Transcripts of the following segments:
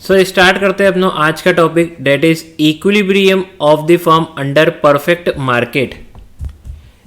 So start करते हैं अपना आज का topic, that is equilibrium of the firm under perfect market.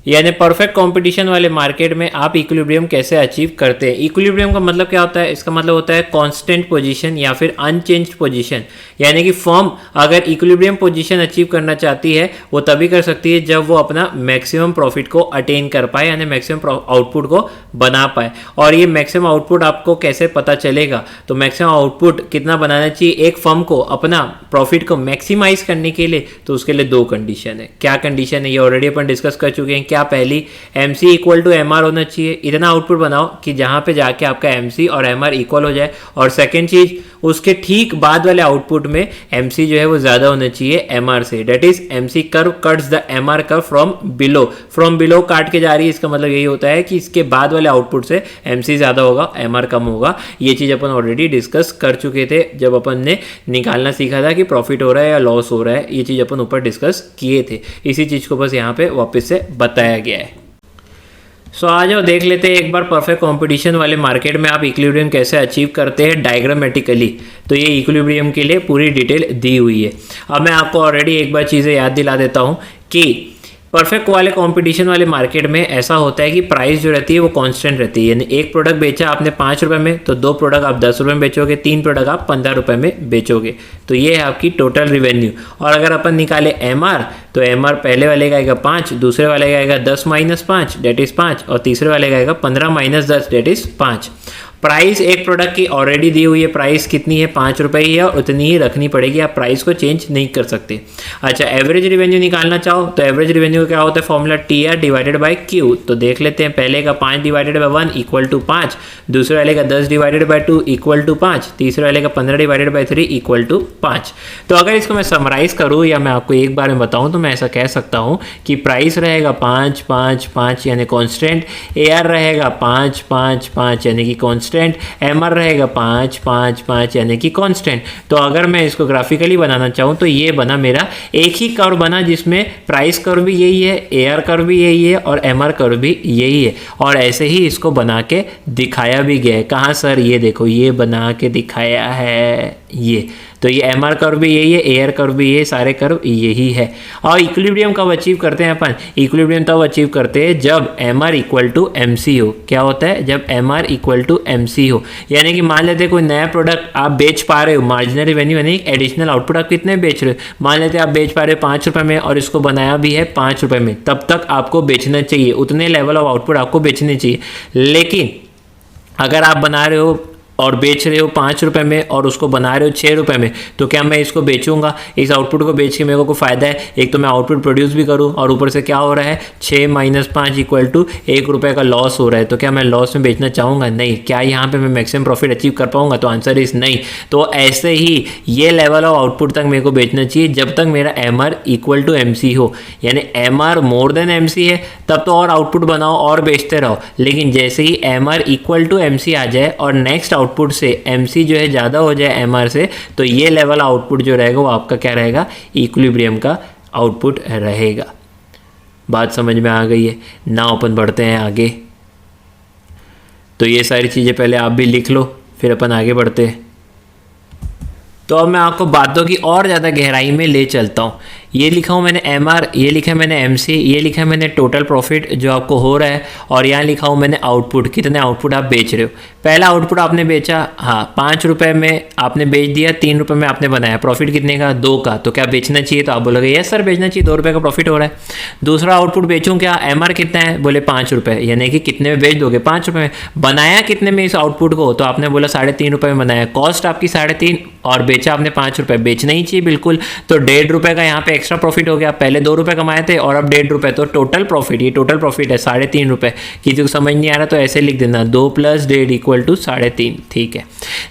यानी परफेक्ट कंपटीशन वाले मार्केट में आप इक्विलिब्रियम कैसे अचीव करते हैं। इक्विलिब्रियम का मतलब क्या होता है? इसका मतलब होता है कांस्टेंट पोजीशन या फिर अनचेंज्ड पोजीशन। यानी कि फर्म अगर इक्विलिब्रियम पोजीशन अचीव करना चाहती है वो तभी कर सकती है जब वो अपना मैक्सिमम प्रॉफिट को अटेन कर पाए, यानी मैक्सिमम आउटपुट को बना पाए। और ये मैक्सिमम आउटपुट आपको कैसे पता चलेगा? तो मैक्सिमम आउटपुट कितना बनाना चाहिए एक फर्म को अपना प्रॉफिट को मैक्सिमाइज करने के लिए? तो उसके लिए दो कंडीशन है। क्या कंडीशन है ये ऑलरेडी अपन डिस्कस कर चुके हैं। क्या पहली, MC इक्वल टू MR होना चाहिए। इतना आउटपुट बनाओ कि जहां पे जाके आपका MC और MR इक्वल हो जाए। और सेकंड चीज, उसके ठीक बाद वाले आउटपुट में MC जो है वो ज्यादा होना चाहिए MR से। That is MC curve cuts the MR curve from below काट के जा रही है। इसका मतलब यही होता है कि इसके बाद वाले आउटपुट से MC ज्यादा होगा, MR कम होगा। ये चीज अपन ऑलरेडी डिस्कस कर चुके थे जब अपन ने निकालना सीखा था कि प्रॉफिट हो रहा है या लॉस हो रहा है। ये चीज अपन ऊपर डिस्कस किए थे। इसी चीज को बस यहाँ पे वापस से बताया गया है। सो आ जाओ देख लेते हैं एक बार परफेक्ट कंपटीशन वाले मार्केट में आप इक्विलिब्रियम कैसे अचीव करते हैं डायग्रामेटिकली। तो ये इक्विलिब्रियम के लिए पूरी डिटेल दी हुई है। अब मैं आपको ऑलरेडी एक बार चीज़ें याद दिला देता हूँ कि परफेक्ट वाले कंपटीशन वाले मार्केट में ऐसा होता है कि प्राइस जो रहती है वो कांस्टेंट रहती है। यानी एक प्रोडक्ट बेचा आपने 5 रुपये में, तो 2 प्रोडक्ट आप 10 रुपये में बेचोगे, 3 प्रोडक्ट आप 15 रुपये में बेचोगे। तो ये है आपकी टोटल रिवेन्यू। और अगर अपन निकाले MR, तो MR पहले वाले का आएगा 5, दूसरे वाले का आएगा 10 - 5 डेट इज 5, और तीसरे वाले का आएगा 15 - 10 डेट इज 5। प्राइस एक प्रोडक्ट की ऑलरेडी दी हुई है, प्राइस कितनी है? 5 रुपये ही है और उतनी ही रखनी पड़ेगी। आप प्राइस को चेंज नहीं कर सकते। अच्छा, एवरेज रिवेन्यू निकालना चाहो तो एवरेज रिवेन्यू क्या होता है? Formula TR divided by Q। तो देख लेते हैं, पहले का 5 डिवाइडेड बाय 1 इक्वल टू 5, दूसरे वाले का 10 डिवाइडेड बाय 2 इक्वल टू 5, तीसरे वाले का 15 डिवाइडेड बाय 3 इक्वल टू 5। तो अगर इसको मैं समराइज करूँ या मैं आपको एक बार में बताऊँ तो मैं ऐसा कह सकता हूँ कि प्राइस रहेगा 5 5 5 यानी कॉन्स्टेंट, AR रहेगा 5 5 5 यानी कि कॉन्स्टेंट, MR रहेगा 5 5 5 यानी कि कांस्टेंट। तो अगर मैं इसको ग्राफिकली बनाना चाहूँ तो ये बना मेरा एक ही कर्व बना जिसमें प्राइस कर्व भी यही है, AR कर्व भी यही है और MR कर्व भी यही है। और ऐसे ही इसको बना के दिखाया भी गया है। कहाँ सर? ये देखो, ये बना के दिखाया है ये। तो ये MR कर्व भी यही है, AR कर्व भी ये, सारे कर्व यही है। और इक्विलिब्रियम कब अचीव करते हैं अपन? इक्विलिब्रियम तब अचीव करते हैं जब MR इक्वल टू MC हो। क्या होता है? जब MR इक्वल टू MC हो। यानी कि मान लेते हैं कोई नया प्रोडक्ट आप बेच पा रहे हो, मार्जिनल रिवेन्यू यानी एडिशनल आउटपुट आप कितने बेच रहे हो? मान लेते हैं आप बेच पा रहे हो 5 रुपये में और इसको बनाया भी है 5 रुपये में, तब तक आपको बेचना चाहिए, उतने लेवल ऑफ आउटपुट आपको बेचने चाहिए। लेकिन अगर आप बना रहे हो और बेच रहे हो 5 रुपये में और उसको बना रहे हो 6 रुपये में, तो क्या मैं इसको बेचूंगा? इस आउटपुट को बेच के मेरे को फ़ायदा है, एक तो मैं आउटपुट प्रोड्यूस भी करूं और ऊपर से क्या हो रहा है? 6 - 5 इक्वल टू 1 रुपये का लॉस हो रहा है। तो क्या मैं लॉस में बेचना चाहूँगा? नहीं। क्या यहाँ पे मैं मैक्सिमम प्रॉफिट अचीव कर पाऊंगा? तो आंसर इज नहीं। तो ऐसे ही ये लेवल ऑफ आउटपुट तक मेरे को बेचना चाहिए जब तक मेरा MR इक्वल टू MC हो। यानी MR मोर देन MC है तब तो और आउटपुट बनाओ और बेचते रहो। लेकिन जैसे ही MR इक्वल टू MC आ जाए और नेक्स्ट आउटपुट से MC जो है ज़्यादा हो जाए MR से, तो ये लेवल आउटपुट जो रहेगा वो आपका क्या रहेगा? इक्विलिब्रियम का आउटपुट रहेगा। बात समझ में आ गई है ना? अपन बढ़ते हैं आगे। तो ये सारी चीज़ें पहले आप भी लिख लो, फिर अपन आगे बढ़ते हैं। तो अब मैं आपको बातों की और ज़्यादा गहराई में ले चलता हूँ। ये लिखा हूँ मैंने MR, ये लिखा है मैंने MC, ये लिखा है मैंने टोटल प्रॉफिट जो आपको हो रहा है, और यहाँ लिखा हूँ मैंने आउटपुट, कितने आउटपुट आप बेच रहे हो। पहला आउटपुट आपने बेचा, हाँ 5 रुपये में आपने बेच दिया, 3 रुपये में आपने बनाया, प्रॉफिट कितने का? 2 का। तो क्या बेचना चाहिए? तो आप बोलोगे यस सर बेचना चाहिए, 2 रुपये का प्रॉफिट हो रहा है। दूसरा आउटपुट बेचूँ क्या? MR कितना है? बोले 5 रुपये। यानी कि कितने में बेच दोगे? 5 रुपये में। बनाया कितने में इस आउटपुट को? तो आपने बोला 3.5 रुपये में बनाया, कॉस्ट आपकी 3.5 और बेचा आपने 5 रुपये। बेचना ही चाहिए बिल्कुल। तो 1.5 रुपये का यहाँ पे एक्स्ट्रा प्रॉफिट हो गया। पहले 2 रुपये कमाए थे और अब 1.5 रुपये, तो टोटल प्रॉफिट, ये टोटल प्रॉफिट है 3.5 रुपये। किसी को समझ नहीं आ रहा तो ऐसे लिख देना, 2 + 1.5 इक्वल टू 3.5। ठीक है,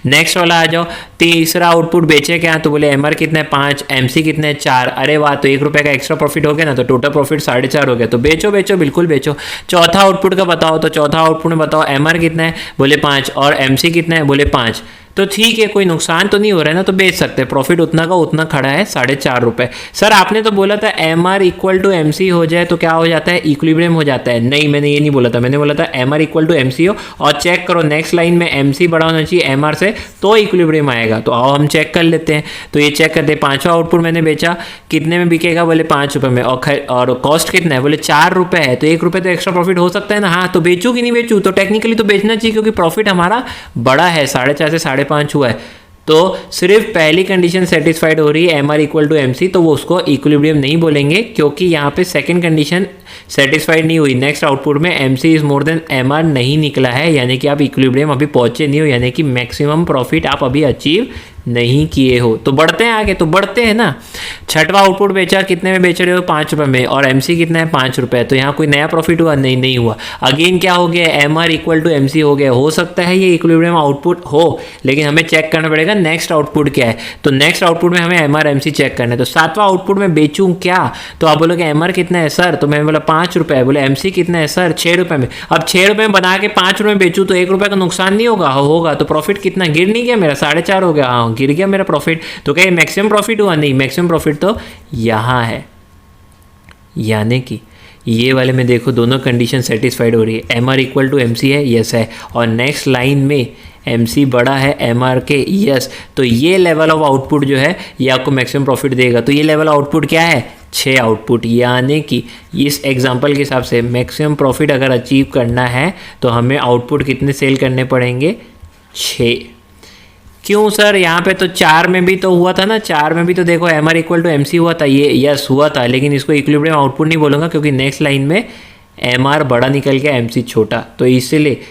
नेक्स्ट वाला आ जाओ। तीसरा आउटपुट बेचे क्या? तो बोले MR कितना है? 5, MC कितना है? 4। अरे वाह, तो 1 रुपये का एक्स्ट्रा प्रॉफिट हो गया ना, तो टोटल प्रॉफिट 4.5 हो गया। तो बेचो बेचो, बिल्कुल बेचो। चौथा आउटपुट का बताओ, तो चौथा आउटपुट में बताओ MR कितना है? बोले 5, और MC कितना है? बोले 5। तो ठीक है, कोई नुकसान तो नहीं हो रहा है ना, तो बेच सकते हैं। प्रॉफिट उतना का उतना खड़ा है, 4.5 रुपये। सर आपने तो बोला था M R equal to M C हो जाए तो क्या हो जाता है, इक्विलिब्रियम हो जाता है। नहीं, मैंने ये नहीं बोला था, मैंने बोला था M R equal to M C हो, और चेक करो नेक्स्ट लाइन में एम सी बड़ा होना चाहिए एम आर से, तो इक्विलिब्रियम आएगा। तो आओ हम चेक कर लेते हैं। तो ये चेक करते हैं, 5वां आउटपुट मैंने बेचा, कितने में बिकेगा, बोले 5 रुपये में, और कॉस्ट कितना है, बोले 4 रुपये है, तो 1 रुपये तो एक्स्ट्रा प्रॉफिट हो सकता है ना। हाँ, तो बेचूँ कि नहीं बेचूँ, तो टेक्निकली तो बेचना चाहिए क्योंकि प्रॉफिट हमारा बड़ा है, 4.5 से 5.5 हुआ है। तो सिर्फ पहली कंडीशन सेटिस्फाइड हो रही है M R equal to M C, तो वो उसको इक्विलिब्रियम नहीं बोलेंगे क्योंकि यहाँ पे सेकंड कंडीशन सेटिस्फाइड नहीं हुई। नेक्स्ट आउटपुट में M C is more than M R नहीं निकला है, यानी कि आप इक्विलिब्रियम अभी पहुंचे नहीं हो, यानी कि मैक्सिमम प्रॉफिट आप अभी अचीव नहीं किए हो। तो बढ़ते हैं आगे, तो बढ़ते हैं ना। 6वां आउटपुट बेचा, कितने में बेच रहे हो, 5 रुपये में, और एमसी कितना है, 5 रुपये। तो यहाँ कोई नया प्रॉफिट हुआ, नहीं हुआ। अगेन क्या हो गया, M R equal to M C हो गया। हो सकता है ये इक्विलिब्रियम आउटपुट हो, लेकिन हमें चेक करना पड़ेगा नेक्स्ट आउटपुट क्या है। तो नेक्स्ट आउटपुट में हमें M R M C check करना है। तो 7वां आउटपुट में बेचूँ क्या, तो आप बोलोगे एम आर कितना है सर, तो मैंने बोला 5 रुपये, बोले एम सी कितना है सर, 6 रुपये में। अब 6 रुपये में बना के 5 रुपये में बेचूँ तो 1 रुपये का नुकसान नहीं होगा, होगा। तो प्रॉफिट कितना गिर नहीं गया मेरा, 4.5 हो गया, हाँ गिर गया मेरा प्रॉफिट। तो क्या मैक्सिमम प्रॉफिट हुआ, नहीं, मैक्सिमम प्रॉफिट तो यहाँ है, यानी कि ये वाले में देखो दोनों कंडीशन सेटिस्फाइड हो रही है। M R equal to M C है, यस है, और नेक्स्ट लाइन में एम सी बड़ा है एम आर के, यस। तो ये लेवल ऑफ आउटपुट जो है ये आपको मैक्सिमम प्रॉफिट देगा। तो ये लेवल आउटपुट क्या है, 6 आउटपुट, यानी कि इस एग्जांपल के हिसाब से मैक्सिमम प्रॉफिट अगर अचीव करना है तो हमें आउटपुट कितने सेल करने पड़ेंगे, 6। क्यों सर, यहाँ पे तो 4 में भी तो हुआ था ना, 4 में भी तो देखो M R equal to M C हुआ था, ये यस हुआ था, लेकिन इसको इक्विलिब्रियम आउटपुट नहीं बोलूँगा क्योंकि नेक्स्ट लाइन में एम आर बड़ा निकल गया, एम सी छोटा। तो इसलिए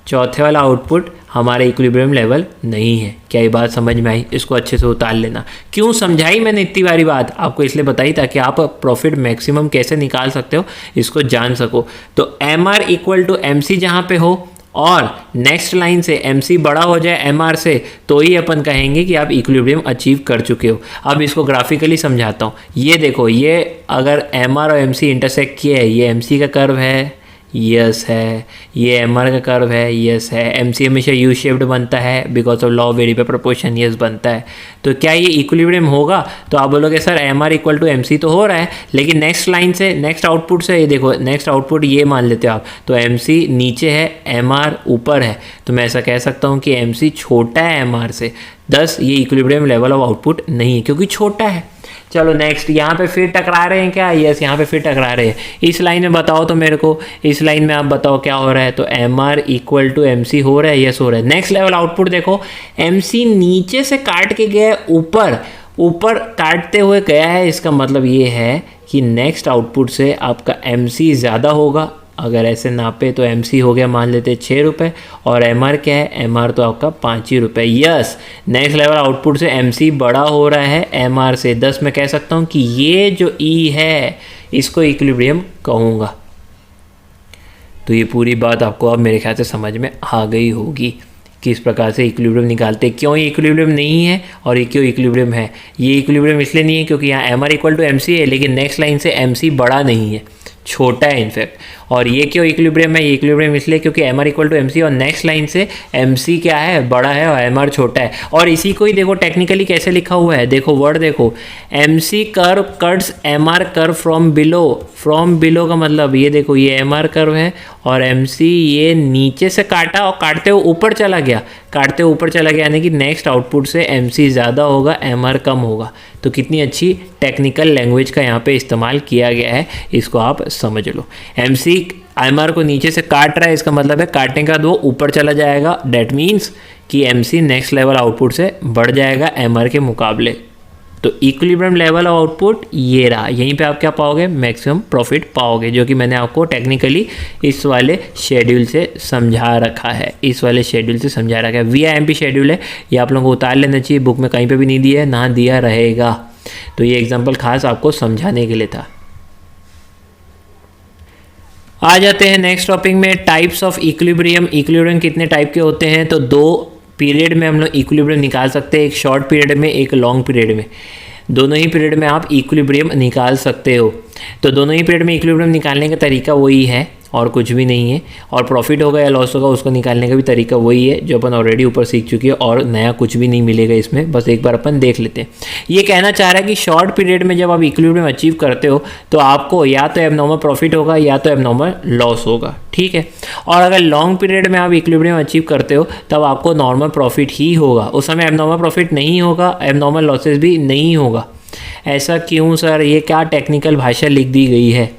चौथे वाला आउटपुट हमारे इक्विलिब्रियम लेवल नहीं है। क्या ये बात समझ में आई, इसको अच्छे से उतार लेना। क्यों समझाई मैंने इतनी बारी बात आपको, इसलिए बताई ताकि आप प्रॉफिट मैक्सिमम कैसे निकाल सकते हो इसको जान सको। तो M R equal to M C जहाँ पे हो और नेक्स्ट लाइन से एम सी बड़ा हो जाए एम आर से, तो ही अपन कहेंगे कि आप इक्विलिब्रियम अचीव कर चुके हो। अब इसको ग्राफिकली समझाता हूँ। ये देखो, ये अगर एम आर और एम सी इंटरसेक्ट किए है, ये एम सी का कर्व है, यस है, ये एम आर का कर्व है, यस है। एम सी हमेशा यू शेप्ड बनता है because of law of variable proportion, yes बनता है। तो क्या ये इक्विलिब्रियम होगा, तो आप बोलोगे sir M R equal to M C तो हो रहा है, लेकिन नेक्स्ट लाइन से नेक्स्ट आउटपुट से, ये देखो नेक्स्ट आउटपुट ये मान लेते हो आप, तो एम सी नीचे है एम आर ऊपर है, तो मैं ऐसा कह सकता हूँ कि एम सी छोटा है एम आर से, दस ये इक्विलिब्रियम लेवल ऑफ आउटपुट नहीं है क्योंकि छोटा है। चलो नेक्स्ट, यहाँ पे फिर टकरा रहे हैं क्या, यस यहाँ पे फिर टकरा रहे हैं। इस लाइन में बताओ तो मेरे को, इस लाइन में आप बताओ क्या हो रहा है, तो M R equal to M C हो रहा है, यस हो रहा है। नेक्स्ट लेवल आउटपुट देखो, एम सी नीचे से काट के गया ऊपर, ऊपर काटते हुए गया है, इसका मतलब ये है कि नेक्स्ट आउटपुट से आपका एम सी ज़्यादा होगा। अगर ऐसे नापे तो एम सी हो गया मान लेते 6 रुपये, और एम आर क्या है, एम आर तो आपका 5 ही रुपये। यस, नेक्स्ट लेवल आउटपुट से एम सी बड़ा हो रहा है एम आर से, 10 मैं कह सकता हूँ कि ये जो ई है इसको इक्विलिब्रियम कहूँगा। तो ये पूरी बात आपको अब मेरे ख्याल से समझ में आ गई होगी किस प्रकार से इक्विलिब्रियम निकालते, क्यों ये इक्विलिब्रियम नहीं है और ये क्यों इक्विलिब्रियम है। ये इक्विलिब्रियम इसलिए नहीं है क्योंकि यहाँ M R equal to M C है, लेकिन नेक्स्ट लाइन से एम सी बड़ा नहीं है, छोटा है इनफैक्ट। और ये क्यों इक्विलिब्रियम है, ये इक्विलिब्रियम इसलिए क्योंकि M R equal to M C और नेक्स्ट लाइन से एम सी क्या है, बड़ा है और एम आर छोटा है। और इसी को ही देखो टेक्निकली कैसे लिखा हुआ है, देखो वर्ड देखो, M C curve cuts M R curve from below. From below का मतलब ये देखो, ये एम आर कर्व है और एम सी ये नीचे से काटा और काटते हुए ऊपर चला गया, काटते हुए ऊपर चला गया, यानी कि नेक्स्ट आउटपुट से एम सी ज़्यादा होगा एम आर कम होगा। तो कितनी अच्छी टेक्निकल लैंग्वेज का यहाँ पे इस्तेमाल किया गया है, इसको आप समझ लो। एम सी एम आर को नीचे से काट रहा है, इसका मतलब है काटने के बाद वो ऊपर चला जाएगा, डैट मीन्स कि M C next level output से बढ़ जाएगा एम आर के मुकाबले। तो इक्विलिब्रियम लेवल ऑफ आउटपुट ये रहा, यहीं पे आप क्या पाओगे, मैक्सिमम प्रॉफिट पाओगे, जो कि मैंने आपको टेक्निकली इस वाले शेड्यूल से समझा रखा है, इस वाले शेड्यूल से समझा रखा है। VIMP शेड्यूल है, ये आप लोगों को उतार लेना चाहिए, बुक में कहीं पे भी नहीं दिया है, ना दिया रहेगा। तो ये एग्जाम्पल खास आपको समझाने के लिए था। आ जाते हैं नेक्स्ट टॉपिक में, टाइप्स ऑफ इक्विलिब्रियम। इक्विलिब्रियम कितने टाइप के होते हैं, तो 2 पीरियड में हम लोग इक्विलिब्रियम निकाल सकते हैं, एक शॉर्ट पीरियड में, एक लॉन्ग पीरियड में। दोनों ही पीरियड में आप इक्विलिब्रियम निकाल सकते हो। तो दोनों ही पीरियड में इक्विलिब्रियम निकालने का तरीका वही है, और कुछ भी नहीं है। और प्रॉफिट होगा या लॉस होगा उसको निकालने का भी तरीका वही है जो अपन ऑलरेडी ऊपर सीख चुके हैं, और नया कुछ भी नहीं मिलेगा इसमें, बस एक बार अपन देख लेते हैं। ये कहना चाह रहा है कि शॉर्ट पीरियड में जब आप इक्विलिब्रियम अचीव करते हो तो आपको या तो एबनॉर्मल प्रॉफिट होगा या तो एबनॉर्मल लॉस होगा, ठीक है। और अगर लॉन्ग पीरियड में आप इक्विलिब्रियम अचीव करते हो तब आपको नॉर्मल प्रॉफिट ही होगा, उस समय एबनॉर्मल प्रॉफिट नहीं होगा, एबनॉर्मल लॉसेस भी नहीं होगा। ऐसा क्यों सर, ये क्या टेक्निकल भाषा लिख दी गई है?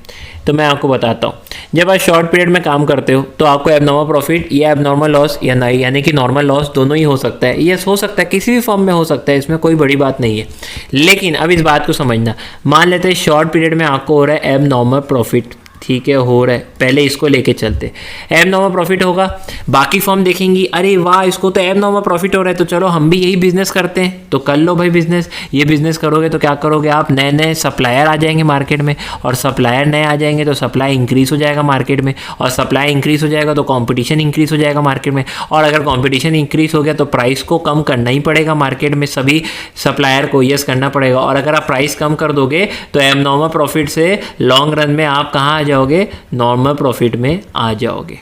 तो मैं आपको बताता हूँ। जब आप शॉर्ट पीरियड में काम करते हो तो आपको एबनॉर्मल प्रॉफिट या एबनॉर्मल लॉस या नहीं, यानी कि नॉर्मल लॉस दोनों ही हो सकता है। यस, हो सकता है, किसी भी फॉर्म में हो सकता है, इसमें कोई बड़ी बात नहीं है। लेकिन अब इस बात को समझना, मान लेते हैं शॉर्ट पीरियड में आपको हो रहा है एबनॉर्मल प्रॉफिट, ठीक है, हो रहा है, पहले इसको लेके चलते। एबनॉर्मल प्रॉफिट होगा, बाकी फॉर्म देखेंगी, अरे वाह इसको तो एबनॉर्मल प्रॉफिट हो रहा है तो चलो हम भी यही बिजनेस करते हैं, तो कर लो भाई बिजनेस। ये बिजनेस करोगे तो क्या करोगे आप, नए नए सप्लायर आ जाएंगे मार्केट में, और सप्लायर नए आ जाएंगे तो सप्लाई इंक्रीज हो जाएगा मार्केट में, और सप्लाई इंक्रीज हो जाएगा तो कॉम्पिटिशन इंक्रीज हो जाएगा मार्केट में, और अगर कॉम्पिटिशन इंक्रीज हो गया तो प्राइस को कम करना ही पड़ेगा मार्केट में, सभी सप्लायर को यस करना पड़ेगा। और अगर आप प्राइस कम कर दोगे तो एबनॉर्मल प्रॉफिट से लॉन्ग रन में आप कहाँ आ जाओगे, नॉर्मल प्रॉफिट में आ जाओगे।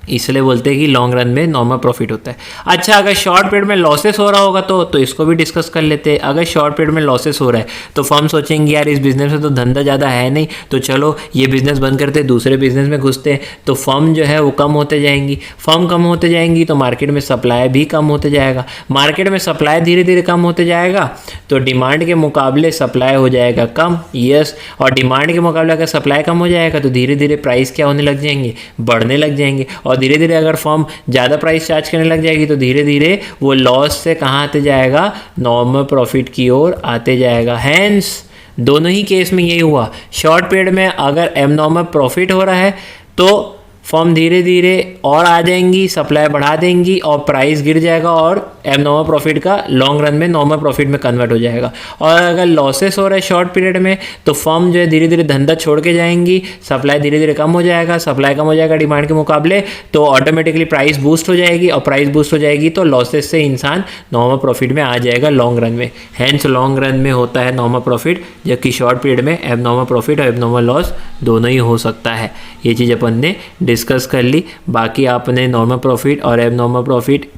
इसलिए बोलते हैं कि लॉन्ग रन में नॉर्मल प्रॉफिट होता है। अच्छा, अगर शॉर्ट पीरियड में लॉसेस हो रहा होगा तो इसको भी डिस्कस कर लेते हैं। अगर शॉर्ट पीरियड में लॉसेस हो रहा है तो फर्म सोचेंगे यार इस बिजनेस में तो धंधा ज़्यादा है नहीं, तो चलो ये बिजनेस बंद करते दूसरे बिजनेस में घुसते हैं, तो फर्म जो है वो कम होते जाएंगी। फर्म कम होते जाएंगी तो मार्केट में सप्लाई भी कम होते जाएगा। मार्केट में सप्लाई धीरे धीरे कम होते जाएगा तो डिमांड के मुकाबले सप्लाई हो जाएगा कम, यस। और डिमांड के मुकाबले अगर सप्लाई कम हो जाएगा तो धीरे धीरे प्राइस क्या होने लग जाएंगे, बढ़ने लग जाएंगे। और धीरे धीरे अगर फर्म ज़्यादा प्राइस चार्ज करने लग जाएगी तो धीरे धीरे वो लॉस से कहाँ आते जाएगा, नॉर्मल प्रॉफिट की ओर आते जाएगा। हैंस दोनों ही केस में यही हुआ। शॉर्ट पीरियड में अगर एबनॉर्मल प्रॉफिट हो रहा है तो फर्म धीरे धीरे और आ जाएंगी, सप्लाई बढ़ा देंगी और प्राइस गिर जाएगा और एबनॉर्मल प्रॉफिट का लॉन्ग रन में नॉर्मल प्रॉफिट में कन्वर्ट हो जाएगा। और अगर लॉसेस हो रहा है शॉर्ट पीरियड में तो फर्म जो है धीरे धीरे धंधा छोड़ के जाएंगी, सप्लाई धीरे धीरे कम हो जाएगा, सप्लाई कम हो जाएगा डिमांड के मुकाबले, तो ऑटोमेटिकली प्राइस बूस्ट हो जाएगी, और प्राइस बूस्ट हो जाएगी तो लॉसेस से इंसान नॉर्मल प्रॉफिट में आ जाएगा लॉन्ग रन में। हैंस लॉन्ग रन में होता है नॉर्मल प्रॉफिट, जबकि शॉर्ट पीरियड में एबनॉर्मल प्रॉफिट और एबनॉर्मल लॉस दोनों ही हो सकता है। ये चीज़ अपन ने डिस्कस कर ली। बाकी आपने नॉर्मल प्रॉफिट और एबनॉर्मल प्रॉफिट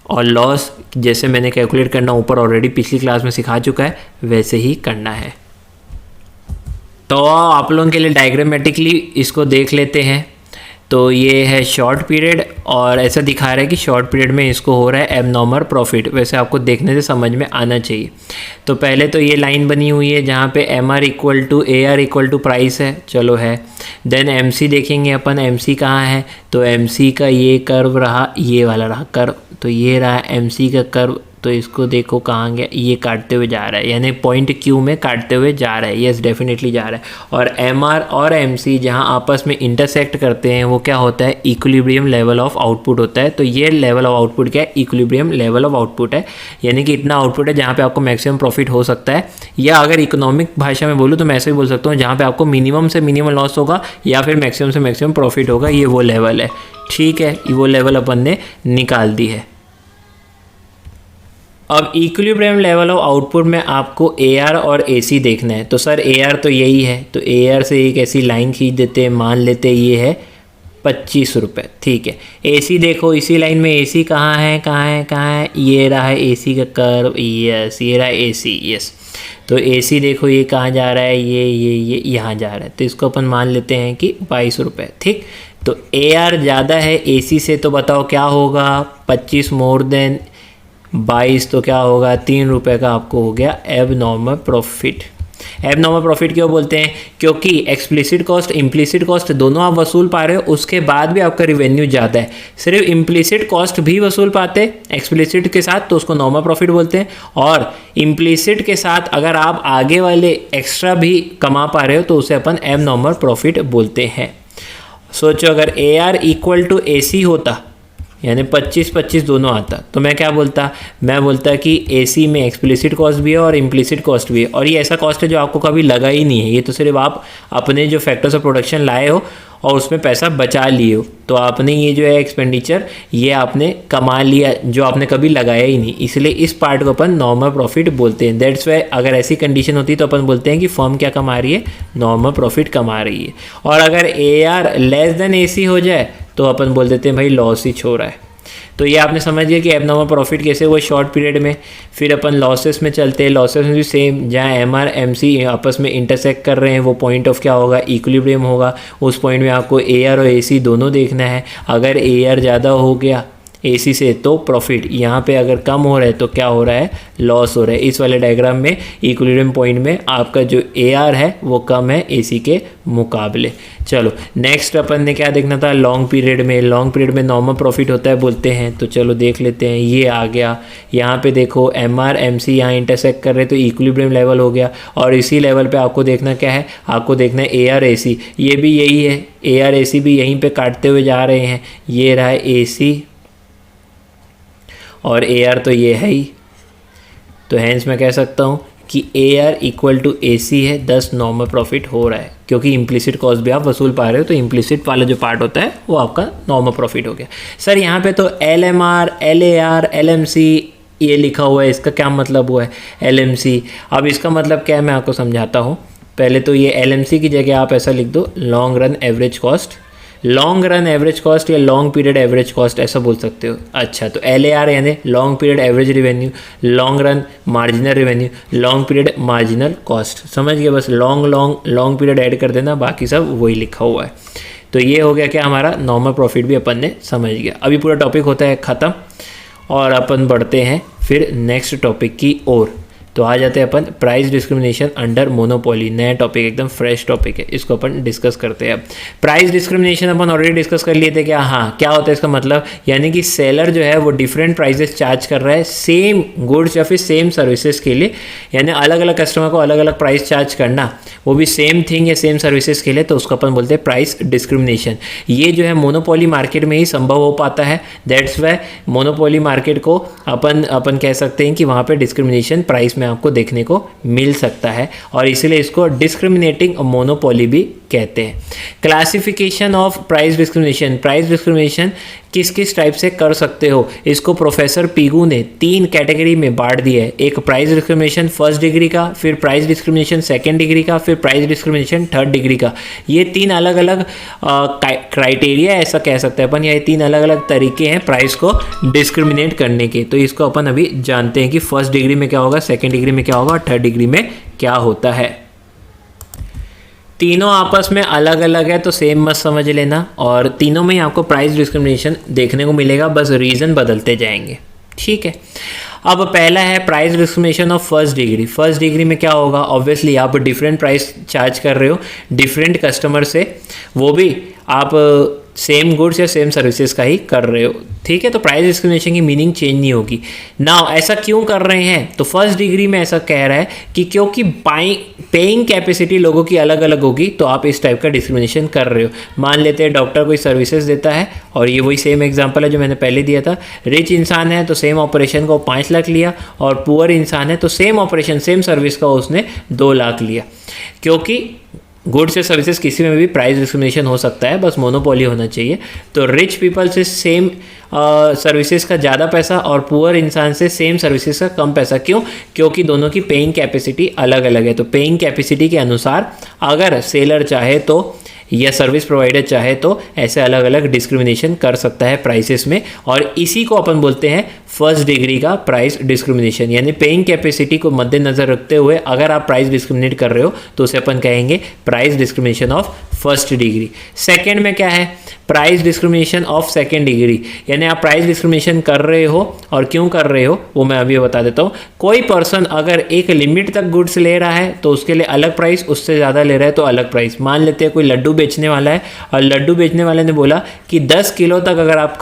और लॉस जैसे मैंने कैलकुलेट करना ऊपर ऑलरेडी पिछली क्लास में सिखा चुका है, वैसे ही करना है। तो आप लोगों के लिए डायग्रामेटिकली इसको देख लेते हैं। तो ये है शॉर्ट पीरियड और ऐसा दिखा रहा है कि शॉर्ट पीरियड में इसको हो रहा है एबनॉर्मल प्रॉफिट। वैसे आपको देखने से समझ में आना चाहिए। तो पहले तो ये लाइन बनी हुई है जहाँ पे MR equal to AR equal to price है, चलो है। देन MC देखेंगे अपन, MC कहाँ है, तो MC का ये कर्व रहा, ये वाला रहा कर्व, तो ये रहा MC का कर्व। तो इसको देखो कहाँ गया, ये काटते हुए जा रहा है, यानी पॉइंट Q में काटते हुए जा रहा है, यस डेफिनेटली जा रहा है। और MR और MC जहाँ आपस में इंटरसेक्ट करते हैं वो क्या होता है, इक्विलिब्रियम लेवल ऑफ आउटपुट होता है। तो ये लेवल ऑफ आउटपुट क्या है, इक्विलिब्रियम लेवल ऑफ आउटपुट है, यानी कि इतना आउटपुट है जहाँ पे आपको मैक्सिमम प्रॉफिट हो सकता है, या अगर इकोनॉमिक भाषा में बोलूँ तो मैं ऐसे भी बोल सकता हूँ जहाँ पे आपको मिनिमम से मिनिमम लॉस होगा या फिर मैक्सिमम से मैक्सिमम प्रॉफिट होगा, ये वो लेवल है। ठीक है, ये वो लेवल अपन ने निकाल दी है। अब इक्विलिब्रियम लेवल ऑफ आउटपुट में आपको AR और AC देखना है। तो सर AR तो यही है, तो AR से एक ऐसी लाइन खींच देते हैं, मान लेते ये है 25 रुपये, ठीक है। AC देखो, इसी लाइन में AC कहाँ है, कहाँ है, कहाँ है, ये रहा है AC का कर्व, यस ये रहा है AC, यस। तो AC देखो ये कहाँ जा रहा है, ये यहाँ जा रहा है, तो इसको अपन मान लेते हैं कि 22 रुपये, ठीक। तो AR ज़्यादा है AC से, तो बताओ क्या होगा, 25 मोर देन 22 तो क्या होगा, 3 रुपये का आपको हो गया एबनॉर्मल प्रॉफिट। एबनॉर्मल प्रॉफिट क्यों बोलते हैं, क्योंकि एक्सप्लिसिट कॉस्ट इम्प्लिसिट कॉस्ट दोनों आप वसूल पा रहे हो, उसके बाद भी आपका रिवेन्यू ज़्यादा है। सिर्फ इम्प्लिसिट कॉस्ट भी वसूल पाते एक्सप्लिसिट के साथ तो उसको नॉर्मल प्रॉफिट बोलते हैं, और इम्प्लिसिट के साथ अगर आप आगे वाले एक्स्ट्रा भी कमा पा रहे हो तो उसे अपन एबनॉर्मल प्रॉफिट बोलते हैं। सोचो अगर AR इक्वल टू AC होता यानी 25-25 दोनों आता, तो मैं क्या बोलता, मैं बोलता कि एसी में एक्सप्लिसिट कॉस्ट भी है और इम्प्लिसिट कॉस्ट भी है, और ये ऐसा कॉस्ट है जो आपको कभी लगा ही नहीं है, ये तो सिर्फ आप अपने जो फैक्टर्स ऑफ प्रोडक्शन लाए हो और उसमें पैसा बचा लिए हो, तो आपने ये जो है एक्सपेंडिचर ये आपने कमा लिया जो आपने कभी लगाया ही नहीं, इसलिए इस पार्ट को अपन नॉर्मल प्रॉफिट बोलते हैं। दैट्स वाई अगर ऐसी कंडीशन होती है तो अपन बोलते हैं कि फर्म क्या कमा रही है, नॉर्मल प्रॉफिट कमा रही है। और अगर AR लेस देन AC हो जाए तो अपन बोल देते हैं भाई लॉस ही हो रहा है। तो ये आपने समझ लिया कि एबनॉर्मल प्रॉफिट कैसे हुआ शॉर्ट पीरियड में। फिर अपन लॉसेस में चलते हैं, लॉसेस में भी सेम, जहाँ MR MC आपस में इंटरसेक्ट कर रहे हैं वो पॉइंट ऑफ क्या होगा, इक्विलिब्रियम होगा। उस पॉइंट में आपको AR और AC दोनों देखना है। अगर AR ज़्यादा हो गया AC से तो प्रॉफिट, यहाँ पे अगर कम हो रहा है तो क्या हो रहा है, लॉस हो रहा है। इस वाले डायग्राम में इक्विलिब्रियम पॉइंट में आपका जो AR है वो कम है AC के मुकाबले। चलो नेक्स्ट अपन ने क्या देखना था, लॉन्ग पीरियड में। लॉन्ग पीरियड में नॉर्मल प्रॉफिट होता है बोलते हैं, तो चलो देख लेते हैं। ये आ गया, यहाँ पे देखो MR MC यहाँ इंटरसेक्ट कर रहे हैं तो इक्विलिब्रियम लेवल हो गया। और इसी लेवल पे आपको देखना क्या है, आपको देखना है AR AC, ये भी यही है, AR AC भी यहीं पे काटते हुए जा रहे हैं। ये रहा है AC और AR तो ये है ही, तो हैंस मैं कह सकता हूँ कि AR इक्वल टू AC है, 10 नॉर्मल प्रॉफिट हो रहा है, क्योंकि इम्प्लिसिट कॉस्ट भी आप वसूल पा रहे हो, तो इम्प्लिसिट वाला जो पार्ट होता है वो आपका नॉर्मल प्रॉफिट हो गया। सर यहाँ पे तो LMR LAR LMC ये लिखा हुआ है, इसका क्या मतलब हुआ है LMC? अब इसका मतलब क्या है मैं आपको समझाता हूँ। पहले तो ये LMC की जगह आप ऐसा लिख दो, long run average cost, long run average cost या लॉन्ग पीरियड एवरेज कॉस्ट ऐसा बोल सकते हो। अच्छा, तो LAR यानी long period average revenue, long run marginal revenue, long period marginal cost, समझ गए? बस लॉन्ग पीरियड ऐड कर देना, बाकी सब वही लिखा हुआ है। तो ये हो गया क्या, हमारा नॉर्मल प्रॉफिट भी अपन ने समझ गया। अभी पूरा टॉपिक होता है ख़त्म और अपन बढ़ते हैं फिर नेक्स्ट टॉपिक की ओर। तो आ जाते हैं अपन प्राइस डिस्क्रिमिनेशन अंडर मोनोपोली, नया टॉपिक, एकदम फ्रेश टॉपिक है, इसको अपन डिस्कस करते हैं। अब प्राइस डिस्क्रिमिनेशन अपन ऑलरेडी डिस्कस कर लिए थे क्या, हाँ क्या होता है इसका मतलब, यानी कि सेलर जो है वो डिफरेंट प्राइसेस चार्ज कर रहा है सेम गुड्स या फिर सेम सर्विसेज के लिए, यानी अलग अलग कस्टमर को अलग अलग प्राइस चार्ज करना, वो भी सेम थिंग या सेम सर्विसेज के लिए, तो उसको अपन बोलते हैं प्राइस डिस्क्रिमिनेशन। ये जो है मोनोपोली मार्केट में ही संभव हो पाता है। दैट्स वाई मोनोपोली मार्केट को अपन कह सकते हैं कि वहाँ पे डिस्क्रिमिनेशन प्राइस में आपको देखने को मिल सकता है, और इसलिए इसको डिस्क्रिमिनेटिंग मोनोपोली भी कहते हैं। Classification of price discrimination, price discrimination किस किस टाइप से कर सकते हो, इसको प्रोफेसर पीगू ने 3 कैटेगरी में बांट दिया है। एक प्राइस डिस्क्रिमिनेशन फर्स्ट डिग्री का, फिर प्राइस डिस्क्रिमिनेशन सेकंड डिग्री का, फिर प्राइस डिस्क्रिमिनेशन थर्ड डिग्री का। ये 3 अलग अलग क्राइटेरिया ऐसा कह सकते हैं अपन, या ये 3 अलग अलग तरीके हैं प्राइस को डिस्क्रिमिनेट करने के। तो इसको अपन अभी जानते हैं कि फर्स्ट डिग्री में क्या होगा, सेकेंड डिग्री में क्या होगा और थर्ड डिग्री में क्या होता है। तीनों आपस में अलग अलग है तो सेम मत समझ लेना, और तीनों में ही आपको प्राइस डिस्क्रिमिनेशन देखने को मिलेगा, बस रीज़न बदलते जाएंगे, ठीक है। अब पहला है price discrimination of first degree. First degree में क्या होगा, ऑब्वियसली आप डिफरेंट प्राइस चार्ज कर रहे हो डिफरेंट कस्टमर से, वो भी आप सेम गुड्स या सेम सर्विसेज का ही कर रहे हो, ठीक है। तो प्राइस डिस्क्रिमिनेशन की मीनिंग चेंज नहीं होगी। नाउ ऐसा क्यों कर रहे हैं, तो फर्स्ट डिग्री में ऐसा कह रहा है कि क्योंकि पेइंग कैपेसिटी लोगों की अलग अलग होगी, तो आप इस टाइप का डिस्क्रिमिनेशन कर रहे हो। मान लेते हैं डॉक्टर कोई सर्विसेज देता है, और ये वही सेम एग्जांपल है जो मैंने पहले दिया था। रिच इंसान है तो सेम ऑपरेशन को 5 लाख लिया, और पुअर इंसान है तो सेम ऑपरेशन सेम सर्विस का उसने 2 लाख लिया। क्योंकि गुड्स या सर्विसेज किसी में भी प्राइस डिस्क्रिमिनेशन हो सकता है, बस मोनोपोली होना चाहिए। तो रिच पीपल से सेम सर्विसेज का ज़्यादा पैसा और पुअर इंसान से सेम सर्विसेज का कम पैसा। क्यों? क्योंकि दोनों की पेइंग कैपेसिटी अलग अलग है। तो पेइंग कैपेसिटी के अनुसार अगर सेलर चाहे तो या सर्विस प्रोवाइडर चाहे तो ऐसे अलग अलग डिस्क्रिमिनेशन कर सकता है प्राइसेस में, और इसी को अपन बोलते हैं फर्स्ट डिग्री का प्राइस डिस्क्रिमिनेशन। यानी पेइंग कैपेसिटी को मद्देनजर रखते हुए अगर आप प्राइस डिस्क्रिमिनेट कर रहे हो तो उसे अपन कहेंगे price discrimination of first degree. Second में क्या है, price discrimination of second degree. यानी आप प्राइस डिस्क्रिमिनेशन कर रहे हो, और क्यों कर रहे हो वो मैं अभी बता देता हूँ। कोई पर्सन अगर एक लिमिट तक गुड्स ले रहा है तो उसके लिए अलग प्राइस, उससे ज़्यादा ले रहा है तो अलग प्राइस। मान लेते हैं कोई लड्डू बेचने वाला है, और लड्डू बेचने वाले ने बोला कि 10 किलो तक अगर आप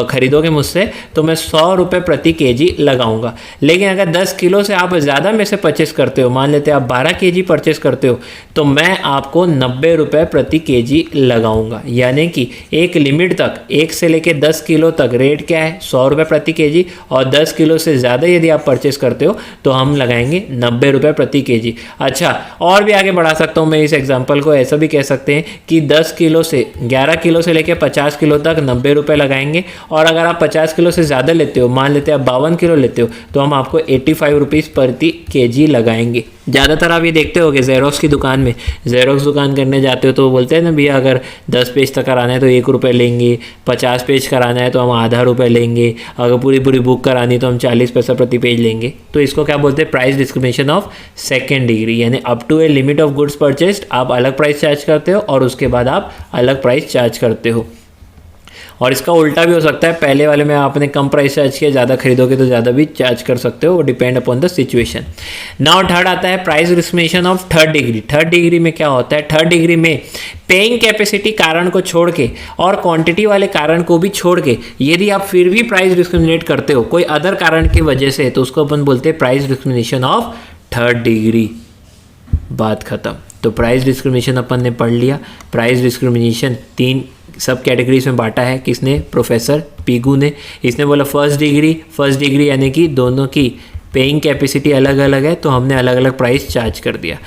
खरीदोगे मुझसे तो मैं 100 रुपये प्रति केजी लगाऊंगा। लेकिन अगर 10 किलो से आप ज़्यादा में से परचेस करते हो, मान लेते हैं आप 12 केजी परचेस करते हो, तो मैं आपको 90 रुपये प्रति केजी लगाऊंगा। यानी कि एक लिमिट तक 1 से लेके 10 किलो तक रेट क्या है, 100 रुपये प्रति केजी, और 10 किलो से ज़्यादा यदि आप परचेस करते हो तो हम लगाएंगे 90 रुपये प्रति केजी। अच्छा, और भी आगे बढ़ा सकता हूँ मैं इस एग्जाम्पल को, ऐसा भी कह सकते हैं कि 10 किलो से 11 किलो से लेकर 50 किलो तक 90 रुपये लगाएंगे, और अगर आप 50 किलो से ज़्यादा लेते हो, मान लेते हैं आप 52 किलो लेते हो, तो हम आपको 85 रुपीज़ प्रति केजी लगाएंगे। ज़्यादातर आप ये देखते होगे जेरोक्स की दुकान में, जेरोक्स दुकान करने जाते हो तो बोलते हैं ना भैया अगर 10 पेज तक कराना है तो 1 रुपये लेंगे, 50 पेज कराना है तो हम आधा रुपये लेंगे, अगर पूरी पूरी बुक करानी है तो हम 40 पैसा प्रति पेज लेंगे। तो इसको क्या बोलते हैं, price discrimination of second degree. यानी up to a limit of goods purchased आप अलग प्राइस चार्ज करते हो और उसके बाद आप अलग प्राइस चार्ज करते हो। और इसका उल्टा भी हो सकता है, पहले वाले में आपने कम प्राइस चार्ज किया, ज़्यादा खरीदोगे तो ज़्यादा भी चार्ज कर सकते हो, वो depend upon the situation. Now third आता है price discrimination of third degree. Third degree में क्या होता है, थर्ड डिग्री में पेइंग कैपेसिटी कारण को छोड़ के और क्वांटिटी वाले कारण को भी छोड़ के यदि आप फिर भी प्राइस डिस्क्रिमिनेट करते हो कोई अदर कारण की वजह से, तो उसको अपन बोलते हैं price discrimination of third degree. बात खत्म। तो प्राइस डिस्क्रिमिनेशन अपन ने पढ़ लिया। प्राइस डिस्क्रिमिनेशन 3 सब कैटेगरीज में बांटा है। किसने, प्रोफेसर पीगू ने। इसने बोला फर्स्ट डिग्री यानी कि दोनों की पेइंग कैपेसिटी अलग अलग है तो हमने अलग अलग प्राइस चार्ज कर दिया।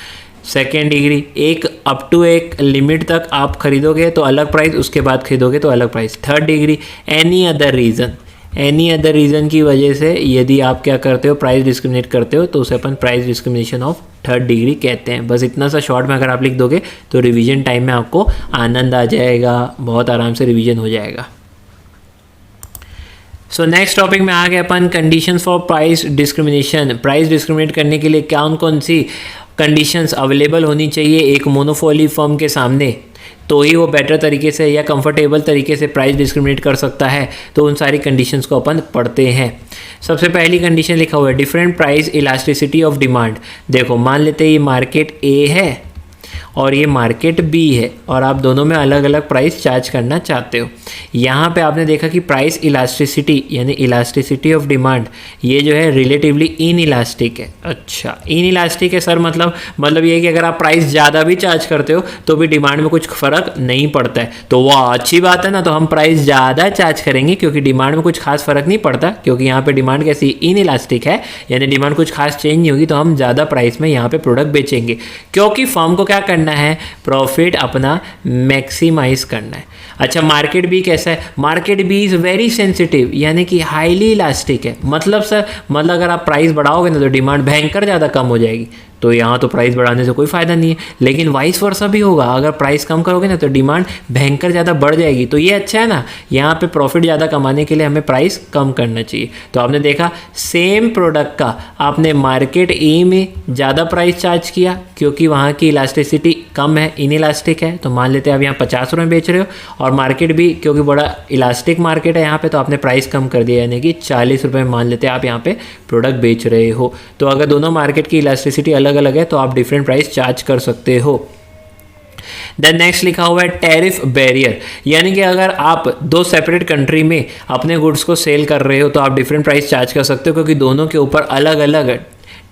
सेकेंड डिग्री, एक अप टू एक लिमिट तक आप खरीदोगे तो अलग प्राइस, उसके बाद खरीदोगे तो अलग price. Third degree, any other reason की वजह से यदि आप क्या करते हो, प्राइस डिस्क्रिमिनेट करते हो, तो उसे अपन price discrimination of third degree कहते हैं। बस इतना सा शॉर्ट में अगर आप लिख दोगे तो रिवीजन टाइम में आपको आनंद आ जाएगा, बहुत आराम से रिवीजन हो जाएगा। सो नेक्स्ट टॉपिक में आ गए अपन conditions for price discrimination. Price discriminate करने के लिए कौन सी कंडीशंस अवेलेबल होनी चाहिए एक मोनोपोली फर्म के सामने, तो ही वो बेटर तरीके से या कंफर्टेबल तरीके से प्राइस डिस्क्रिमिनेट कर सकता है। तो उन सारी कंडीशंस को अपन पढ़ते हैं। सबसे पहली कंडीशन लिखा हुआ है different price elasticity of demand. देखो मान लेते हैं ये मार्केट ए है और ये मार्केट बी है और आप दोनों में अलग अलग प्राइस चार्ज करना चाहते हो। यहाँ पे आपने देखा कि प्राइस इलास्टिसिटी यानी इलास्टिसिटी ऑफ डिमांड ये जो है रिलेटिवली इन इलास्टिक है। अच्छा, इन इलास्टिक है सर, मतलब ये है कि अगर आप प्राइस ज़्यादा भी चार्ज करते हो तो भी डिमांड में कुछ फ़र्क नहीं पड़ता है। तो वह अच्छी बात है ना, तो हम प्राइस ज़्यादा चार्ज करेंगे क्योंकि डिमांड में कुछ खास फ़र्क नहीं पड़ता, क्योंकि यहाँ पर डिमांड कैसी इन इलास्टिक है, यानी डिमांड कुछ खास चेंज नहीं होगी, तो हम ज़्यादा प्राइस में यहाँ पर प्रोडक्ट बेचेंगे। क्योंकि फर्म को क्या करना है, प्रॉफिट अपना मैक्सिमाइज करना है। अच्छा, मार्केट बी कैसा है, market B is very sensitive यानी कि हाईली इलास्टिक है। मतलब अगर आप प्राइस बढ़ाओगे ना तो डिमांड भयंकर ज़्यादा कम हो जाएगी, तो यहाँ तो प्राइस बढ़ाने से कोई फ़ायदा नहीं है। लेकिन वाइस वर्सा भी होगा, अगर प्राइस कम करोगे ना तो डिमांड भयंकर ज़्यादा बढ़ जाएगी। तो ये अच्छा है ना, यहाँ पे प्रॉफिट ज़्यादा कमाने के लिए हमें प्राइस कम करना चाहिए। तो आपने देखा सेम प्रोडक्ट का आपने मार्केट ए में ज़्यादा प्राइस चार्ज किया क्योंकि वहाँ की इलास्टिसिटी कम है, इन इलास्टिक है, तो मान लेते हैं आप यहाँ 50 रुपये बेच रहे हो, और मार्केट भी क्योंकि बड़ा इलास्टिक मार्केट है यहाँ पे, तो आपने प्राइस कम कर दिया यानी कि 40 रुपये मान लेते हैं आप यहाँ पे प्रोडक्ट बेच रहे हो। तो अगर दोनों मार्केट की इलास्टिसिटी अलग अलग है तो आप डिफरेंट प्राइस चार्ज कर सकते हो। देन नेक्स्ट लिखा हुआ है टैरिफ बैरियर, यानी कि अगर आप 2 सेपरेट कंट्री में अपने गुड्स को सेल कर रहे हो तो आप डिफरेंट प्राइस चार्ज कर सकते हो, क्योंकि दोनों के ऊपर अलग अलग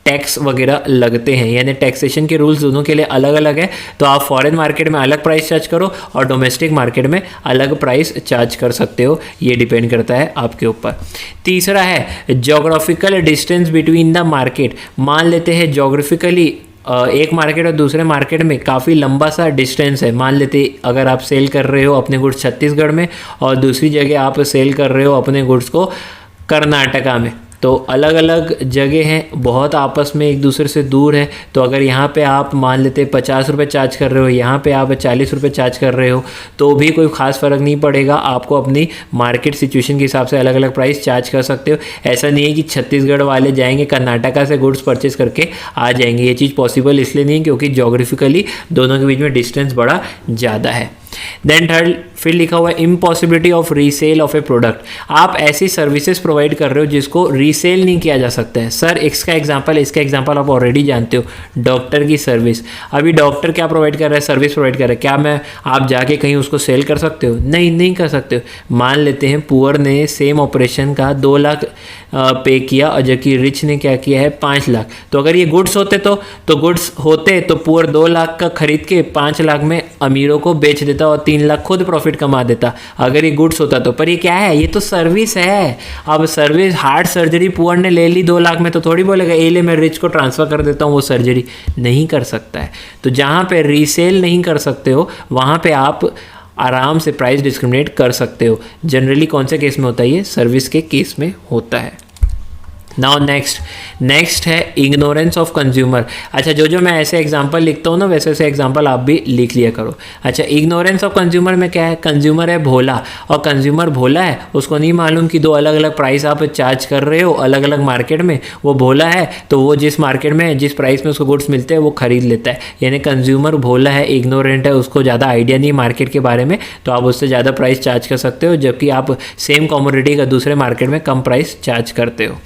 टैक्स वगैरह लगते हैं, यानी टैक्सेशन के रूल्स दोनों के लिए अलग अलग है। तो आप फॉरेन मार्केट में अलग प्राइस चार्ज करो और डोमेस्टिक मार्केट में अलग प्राइस चार्ज कर सकते हो, ये डिपेंड करता है आपके ऊपर। तीसरा है geographical distance between the market. मान लेते हैं जोग्राफिकली एक मार्केट और दूसरे मार्केट में काफ़ी लंबा सा डिस्टेंस है। मान लेते अगर आप सेल कर रहे हो अपने गुड्स छत्तीसगढ़ में और दूसरी जगह आप सेल कर रहे हो अपने गुड्स को कर्नाटका में, तो अलग अलग जगह हैं, बहुत आपस में एक दूसरे से दूर है। तो अगर यहाँ पे आप मान लेते 50 रुपये चार्ज कर रहे हो, यहाँ पे आप 40 रुपये चार्ज कर रहे हो, तो भी कोई ख़ास फ़र्क नहीं पड़ेगा। आपको अपनी मार्केट सिचुएशन के हिसाब से अलग अलग प्राइस चार्ज कर सकते हो। ऐसा नहीं है कि छत्तीसगढ़ वाले जाएंगे कर्नाटका से गुड्स परचेज करके आ जाएंगे, ये चीज़ पॉसिबल इसलिए नहीं क्योंकि जोग्राफिकली दोनों के बीच में डिस्टेंस बड़ा ज़्यादा है। देन थर्ड फिर लिखा हुआ है impossibility of resale of A product. आप ऐसी सर्विसेज प्रोवाइड कर रहे हो जिसको रीसेल नहीं किया जा सकता है। सर इसका एग्जांपल आप ऑलरेडी जानते हो, डॉक्टर की सर्विस। अभी डॉक्टर क्या प्रोवाइड कर रहा है, सर्विस प्रोवाइड कर रहा है, क्या आप जाके कहीं उसको सेल कर सकते हो? नहीं कर सकते हो। मान लेते हैं पुअर ने सेम ऑपरेशन का 2 लाख पे किया और जबकि रिच ने क्या किया है 5 लाख। तो अगर ये गुड्स होते तो पुअर 2 लाख का खरीद के 5 लाख में अमीरों को बेच देता और 3 लाख खुद प्रॉफिट कमा देता अगर ये गुड्स होता तो। पर ये क्या है, ये तो सर्विस है। अब सर्विस, हार्ट सर्जरी पुअर ने ले ली 2 लाख में, तो थोड़ी बोलेगा ए ले मैं रिच को ट्रांसफर कर देता हूँ वो सर्जरी। नहीं कर सकता है। तो जहाँ पे रीसेल नहीं कर सकते हो वहाँ पे आप आराम से प्राइस डिस्क्रिमिनेट कर सकते हो। जनरली कौन से केस में होता है ये? सर्विस के केस में होता है। नाउ नेक्स्ट है इग्नोरेंस ऑफ कंज्यूमर। अच्छा, जो मैं ऐसे एग्जांपल लिखता हूँ ना वैसे वैसे एग्जांपल आप भी लिख लिया करो। अच्छा, इग्नोरेंस ऑफ कंज्यूमर में क्या है? कंज्यूमर है भोला, और कंज्यूमर भोला है, उसको नहीं मालूम कि 2 अलग अलग प्राइस आप चार्ज कर रहे हो अलग अलग मार्केट में। वो भोला है तो वो जिस मार्केट में जिस प्राइस में उसको गुड्स मिलते हैं वो खरीद लेता है। यानी कंज्यूमर भोला है, इग्नोरेंट है, उसको ज़्यादा आइडिया नहीं मार्केट के बारे में, तो आप उससे ज़्यादा प्राइस चार्ज कर सकते हो जबकि आप सेम कमोडिटी का दूसरे मार्केट में कम प्राइस चार्ज करते हो।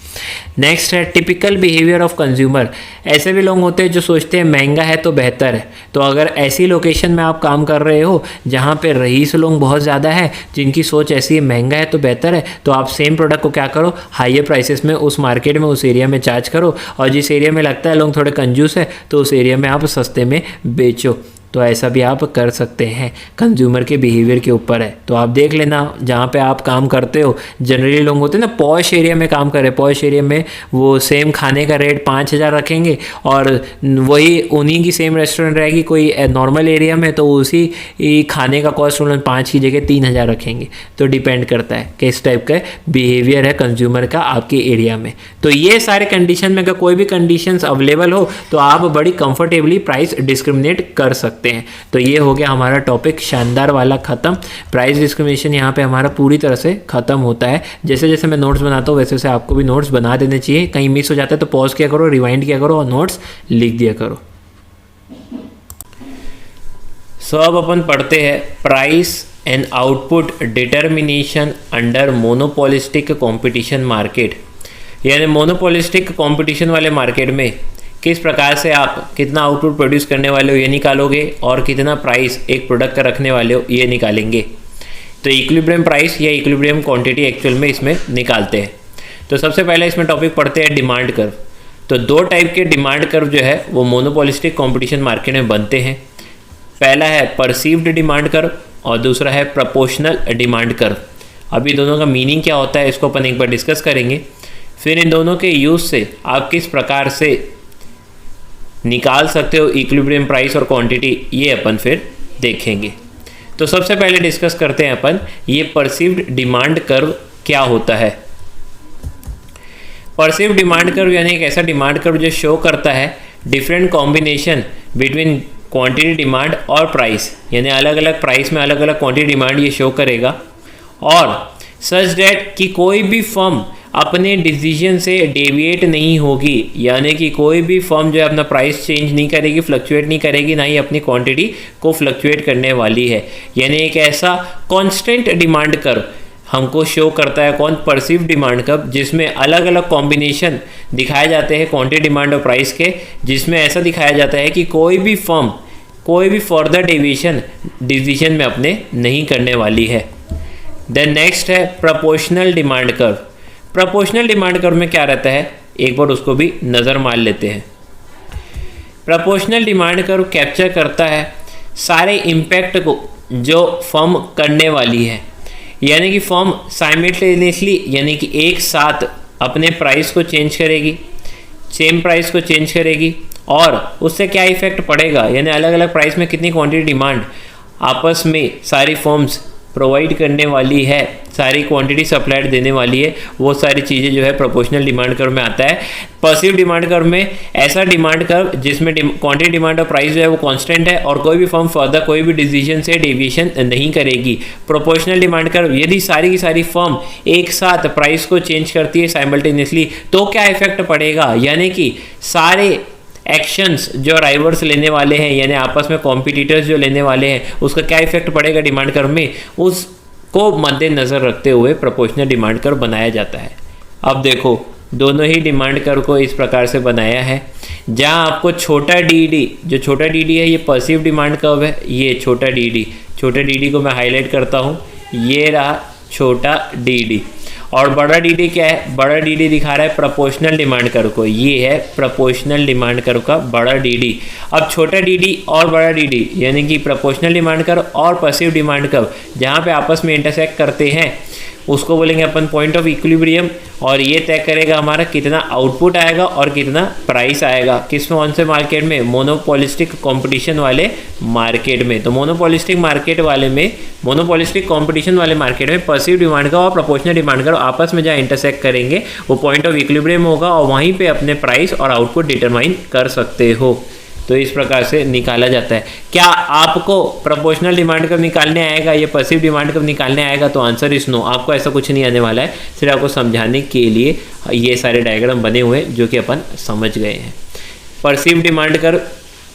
नेक्स्ट है टिपिकल बिहेवियर ऑफ कंज्यूमर। ऐसे भी लोग होते हैं जो सोचते हैं महंगा है तो बेहतर है। तो अगर ऐसी लोकेशन में आप काम कर रहे हो जहाँ पे रईस लोग बहुत ज़्यादा है, जिनकी सोच ऐसी है महंगा है तो बेहतर है, तो आप सेम प्रोडक्ट को क्या करो, हाइयर प्राइसेस में उस मार्केट में उस एरिया में चार्ज करो, और जिस एरिया में लगता है लोग थोड़े कंजूस है तो उस एरिया में आप सस्ते में बेचो। तो ऐसा भी आप कर सकते हैं, कंज्यूमर के बिहेवियर के ऊपर है। तो आप देख लेना जहाँ पे आप काम करते हो, जनरली लोग होते हैं ना पॉश एरिया में काम कर रहे, पॉश एरिया में वो सेम खाने का रेट 5,000 रखेंगे और वही उन्हीं की सेम रेस्टोरेंट रहेगी कोई नॉर्मल एरिया में तो उसी खाने का कॉस्ट उन्होंने 5 की जगह 3,000 रखेंगे। तो डिपेंड करता है किस टाइप का बिहेवियर है कंज्यूमर का आपके एरिया में। तो ये सारे कंडीशन में अगर कोई भी कंडीशंस अवेलेबल हो तो आप बड़ी कंफर्टेबली प्राइस डिस्क्रिमिनेट कर सकते हैं। तो ये हो गया हमारा टॉपिक शानदार वाला खत्म। प्राइस डिस्क्रिमिनेशन यहाँ पे हमारा पूरी तरह से खत्म होता है। जैसे जैसे मैं नोट्स बनाता हूँ वैसे वैसे आपको भी नोट्स बना देने चाहिए। कहीं मिस हो जाता है तो पॉज किया करो, रिवाइंड किया करो और नोट्स लिख दिया करो। सो अब अपन पढ़ते हैं price and output determination under monopolistic competition market. यानी मोनोपोलिस्टिक कंपटीशन वाले मार्केट में किस प्रकार से आप कितना आउटपुट प्रोड्यूस करने वाले हो ये निकालोगे और कितना प्राइस एक प्रोडक्ट का रखने वाले हो ये निकालेंगे। तो इक्विलिब्रियम प्राइस या इक्विलिब्रियम क्वांटिटी एक्चुअल में इसमें निकालते हैं। तो सबसे पहले इसमें टॉपिक पढ़ते हैं डिमांड कर्व। तो 2 टाइप के डिमांड कर्व जो है वो मोनोपोलिस्टिक कंपटीशन मार्केट में बनते हैं। पहला है परसीव्ड डिमांड कर्व और दूसरा है प्रोपोर्शनल डिमांड कर्व। अभी दोनों का मीनिंग क्या होता है इसको अपन एक बार डिस्कस करेंगे। फिर इन दोनों के यूज़ से आप किस प्रकार से निकाल सकते हो इक्विलिब्रियम प्राइस और क्वांटिटी ये अपन फिर देखेंगे। तो सबसे पहले डिस्कस करते हैं अपन ये परसीव्ड डिमांड कर्व क्या होता है। परसीव्ड डिमांड कर्व यानी एक ऐसा डिमांड कर्व जो शो करता है different combination between quantity demand और प्राइस। यानी अलग अलग प्राइस में अलग अलग क्वांटिटी डिमांड ये शो करेगा और सच दैट कि कोई भी फर्म अपने डिसीजन से डेविएट नहीं होगी। यानी कि कोई भी फर्म जो है अपना प्राइस चेंज नहीं करेगी, फ्लक्चुएट नहीं करेगी, ना ही अपनी क्वांटिटी को फ्लक्चुएट करने वाली है। यानी एक ऐसा कांस्टेंट डिमांड कर्व हमको शो करता है कौन, परसीव डिमांड कर्व, जिसमें अलग अलग कॉम्बिनेशन दिखाए जाते हैं क्वांटिटी डिमांड और प्राइस के, जिसमें ऐसा दिखाया जाता है कि कोई भी फर्म कोई भी फर्दर डेविएशन डिसीजन में अपने नहीं करने वाली है। देन नेक्स्ट है proportional demand curve. Proportional demand curve में क्या रहता है एक बार उसको भी नज़र मार लेते हैं। प्रोपोर्शनल डिमांड कर्व कैप्चर करता है सारे इम्पैक्ट को जो फर्म करने वाली है। यानी कि फर्म साइमल्टेनियसली यानी कि एक साथ अपने प्राइस को चेंज करेगी, सेम प्राइस को चेंज करेगी और उससे क्या इफेक्ट पड़ेगा, यानी अलग अलग प्राइस में कितनी क्वांटिटी डिमांड आपस में सारी फर्म्स प्रोवाइड करने वाली है, सारी क्वांटिटी सप्लाइड देने वाली है, वो सारी चीज़ें जो है प्रोपोर्शनल डिमांड कर्व में आता है। परसीव डिमांड कर्व में ऐसा डिमांड कर्व जिसमें क्वांटिटी डिमांड और प्राइस जो है वो कांस्टेंट है और कोई भी फर्म फर्दर कोई भी डिसीजन से डेविएशन नहीं करेगी। प्रोपोर्शनल डिमांड कर्व यदि सारी की सारी फर्म एक साथ प्राइस को चेंज करती है साइमल्टेनियसली तो क्या इफेक्ट पड़ेगा, यानी कि सारे एक्शंस जो राइवल्स लेने वाले हैं, यानी आपस में कॉम्पिटिटर्स जो लेने वाले हैं, उसका क्या इफेक्ट पड़ेगा डिमांड कर्व में, उसको मद्देनज़र रखते हुए प्रोपोर्शनल डिमांड कर्व बनाया जाता है। अब देखो दोनों ही डिमांड कर्व को इस प्रकार से बनाया है, जहां आपको छोटा डी, जो छोटा डी है ये पर्सीव डिमांड कर्व है, ये छोटा डी, छोटे डी को मैं हाईलाइट करता हूँ, ये रहा छोटा डी। और बड़ा डी क्या है, बड़ा डी दिखा रहा है प्रोपोर्शनल डिमांड कर्व को, ये है प्रोपोर्शनल डिमांड कर्व का बड़ा डी। अब छोटा डी और बड़ा डी यानी कि प्रोपोर्शनल डिमांड कर्व और पैसिव डिमांड कर्व जहाँ पे आपस में इंटरसेक्ट करते हैं उसको बोलेंगे अपन पॉइंट ऑफ इक्विलिब्रियम, और ये तय करेगा हमारा कितना आउटपुट आएगा और कितना प्राइस आएगा, किस में, कौन से मार्केट में, मोनोपोलिस्टिक कंपटीशन वाले मार्केट में। तो मोनोपोलिस्टिक कंपटीशन वाले मार्केट में पर्सीव डिमांड का और प्रोपोर्शनल डिमांड का आपस में जहाँ इंटरसेक्ट करेंगे वो पॉइंट ऑफ इक्विलिब्रियम होगा और वहीं पे अपने प्राइस और आउटपुट डिटरमाइन कर सकते हो। तो इस प्रकार से निकाला जाता है। क्या आपको प्रोपोर्शनल डिमांड कब निकालने आएगा, ये पैसिव डिमांड कब निकालने आएगा, तो आंसर इज नो। आपको ऐसा कुछ नहीं आने वाला है, सिर्फ आपको समझाने के लिए ये सारे डायग्राम बने हुए हैं जो कि अपन समझ गए हैं। परसीव डिमांड कर्व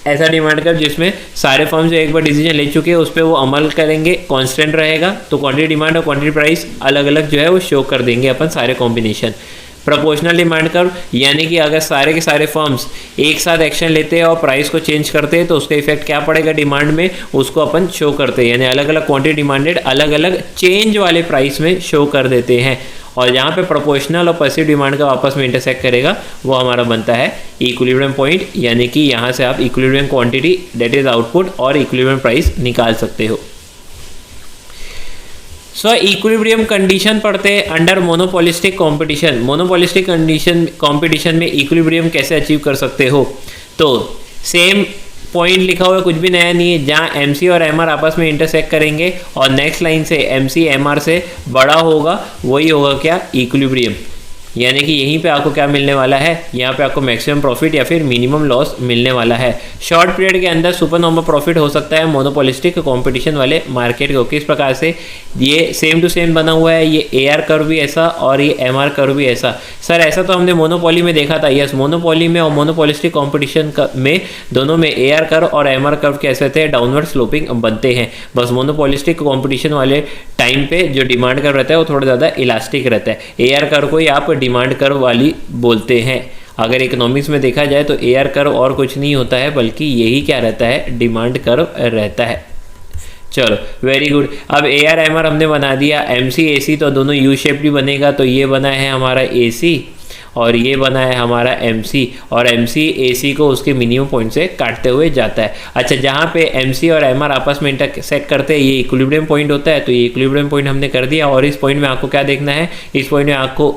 ऐसा डिमांड कर्व जिसमें सारे फर्म जो एक बार डिसीजन ले चुके हैं उस पर वो अमल करेंगे, कांस्टेंट रहेगा, तो क्वांटिटी डिमांड और क्वांटिटी प्राइस अलग अलग जो है वो शो कर देंगे अपन सारे कॉम्बिनेशन। प्रोपोर्शनल डिमांड कर्व यानी कि अगर सारे के सारे फर्म्स एक साथ एक्शन लेते हैं और प्राइस को चेंज करते हैं तो उसका इफेक्ट क्या पड़ेगा डिमांड में, उसको अपन शो करते हैं, यानी अलग अलग क्वांटिटी डिमांडेड अलग अलग चेंज वाले प्राइस में शो कर देते हैं। और जहाँ पे प्रोपोर्शनल और पैसिव डिमांड का आपस में इंटरसेक्ट करेगा वो हमारा बनता है इक्विलिब्रियम पॉइंट, यानी कि यहाँ से आप equilibrium quantity that is output और इक्विलिब्रियम प्राइस निकाल सकते हो। सो इक्विलिब्रियम कंडीशन पढ़ते हैं under monopolistic competition. Monopolistic competition में इक्विलिब्रियम कैसे अचीव कर सकते हो, तो सेम पॉइंट लिखा हुआ है, कुछ भी नया नहीं है। जहाँ एमसी और एमआर आपस में इंटरसेक्ट करेंगे और नेक्स्ट लाइन से एमसी एमआर से बड़ा होगा, वही होगा क्या, इक्विलिब्रियम। यानी कि यहीं पे आपको क्या मिलने वाला है, यहाँ पे आपको मैक्सिमम प्रॉफिट या फिर मिनिमम लॉस मिलने वाला है। शॉर्ट पीरियड के अंदर सुपर नॉर्मल प्रॉफिट हो सकता है मोनोपोलिस्टिक कंपटीशन वाले मार्केट को। किस प्रकार से, ये सेम टू सेम बना हुआ है, ये एआर कर्व भी ऐसा और ये एमआर कर्व भी ऐसा। सर ऐसा तो हमने मोनोपोली में देखा था, यस मोनोपोली में और मोनोपोलिस्टिक कॉम्पिटिशन में दोनों में एआर कर्व और एमआर कर्व कैसे थे, डाउनवर्ड स्लोपिंग बनते हैं। बस मोनोपोलिस्टिक कॉम्पिटिशन वाले टाइम पे जो डिमांड कर्व रहता है वो थोड़ा ज़्यादा इलास्टिक रहता है। एआर कर्व को ही आप डिमांड कर्व वाली बोलते हैं। अगर इकोनॉमिक्स में देखा जाए तो एआर कर्व और कुछ नहीं होता है बल्कि यही क्या रहता है, डिमांड कर्व रहता है। चलो वेरी गुड। अब एआर एमआर हमने बना दिया, एमसी एसी तो दोनों यू शेप भी बनेगा, तो ये बना है हमारा एसी और ये बना है हमारा एमसी, और एमसी एसी को उसके मिनिमम पॉइंट से काटते हुए जाता है। अच्छा, जहाँ पे एमसी और एमआर आपस में इंटरसेक्ट करते हैं ये इक्विलिब्रियम पॉइंट होता है, तो ये इक्विलिब्रियम पॉइंट हमने कर दिया। और इस पॉइंट में आपको क्या देखना है, इस पॉइंट में आपको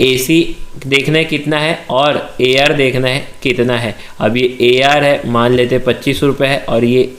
एसी देखना है कितना है और एआर देखना है कितना है। अब ये एआर है मान लेते हैं 25 रुपये है, और ये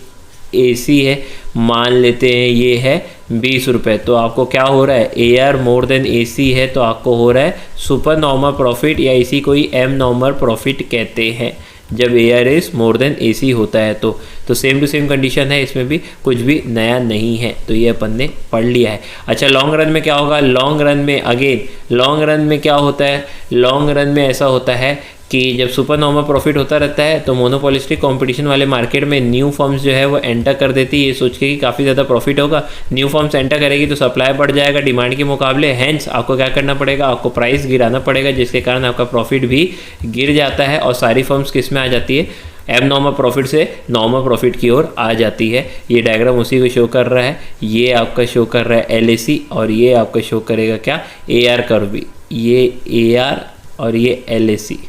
एसी है मान लेते हैं ये है 20 रुपये। तो आपको क्या हो रहा है, एआर मोर देन एसी है तो आपको हो रहा है सुपर नॉर्मल प्रॉफिट, या इसी को ही एम नॉर्मल प्रॉफिट कहते हैं जब AR is more then AC होता है। तो सेम टू सेम कंडीशन है, इसमें भी कुछ भी नया नहीं है, तो ये अपन ने पढ़ लिया है। अच्छा, लॉन्ग रन में क्या होगा, लॉन्ग रन में अगेन लॉन्ग रन में क्या होता है, लॉन्ग रन में ऐसा होता है कि जब सुपर नॉर्मल प्रॉफिट होता रहता है तो मोनोपोलिस्टिक कंपटीशन वाले मार्केट में न्यू फर्म्स जो है वो एंटर कर देती है, ये सोच के कि काफ़ी ज़्यादा प्रॉफिट होगा। न्यू फर्म्स एंटर करेगी तो सप्लाई बढ़ जाएगा डिमांड के मुकाबले, हैंस आपको क्या करना पड़ेगा, आपको प्राइस गिराना पड़ेगा, जिसके कारण आपका प्रॉफिट भी गिर जाता है और सारी फर्म्स किस में आ जाती है, एब नॉर्मल प्रॉफिट से नॉर्मल प्रॉफिट की ओर आ जाती है। ये डायग्राम उसी को शो कर रहा है, ये आपका शो कर रहा है एलएसी और ये आपका शो करेगा क्या, एआर कर्व भी, ये एआर और ये एलएसी।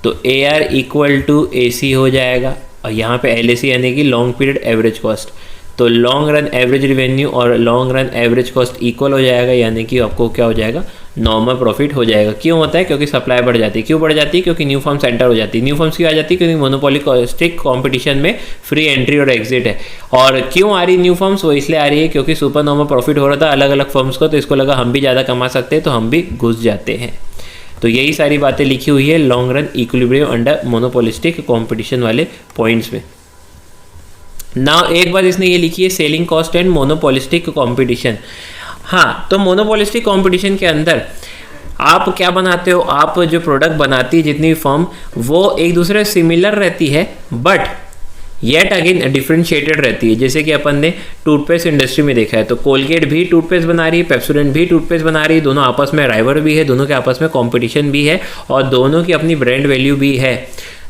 तो एआर इक्वल टू एसी हो जाएगा और यहाँ पे एलएसी यानी कि लॉन्ग पीरियड एवरेज कॉस्ट। तो लॉन्ग रन एवरेज रिवेन्यू और long run average cost equal हो जाएगा, यानी कि आपको क्या हो जाएगा, नॉर्मल प्रॉफिट हो जाएगा। क्यों होता है, क्योंकि सप्लाई बढ़ जाती है। क्यों बढ़ जाती है, क्योंकि न्यू फर्म्स एंटर हो जाती है। न्यू फर्म्स क्यों आ जाती है, क्योंकि मोनोपोलिस्टिक कंपटीशन में फ्री एंट्री और एग्जिट है। और क्यों आ रही न्यू फर्म्स, वो इसलिए आ रही है क्योंकि सुपर नॉर्मल प्रॉफिट हो रहा था अलग अलग फर्म्स को, तो इसको लगा हम भी ज़्यादा कमा सकते हैं तो हम भी घुस जाते हैं। तो यही सारी बातें लिखी हुई है long run equilibrium under monopolistic competition वाले पॉइंट्स में। नाउ एक बार इसने ये लिखी है selling cost and monopolistic competition. हाँ, तो मोनोपोलिस्टिक कंपटीशन के अंदर आप क्या बनाते हो, आप जो प्रोडक्ट बनाती है जितनी भी फर्म, वो एक दूसरे सिमिलर रहती है बट येट अगेन डिफरेंशिएटेड रहती है। जैसे कि अपन ने टूथपेस्ट इंडस्ट्री में देखा है, तो कोलगेट भी टूथपेस्ट बना रही है, पेप्सोडेंट भी टूथपेस्ट बना रही है, दोनों आपस में राइवल भी है, दोनों के आपस में कंपटीशन भी है और दोनों की अपनी ब्रांड वैल्यू भी है।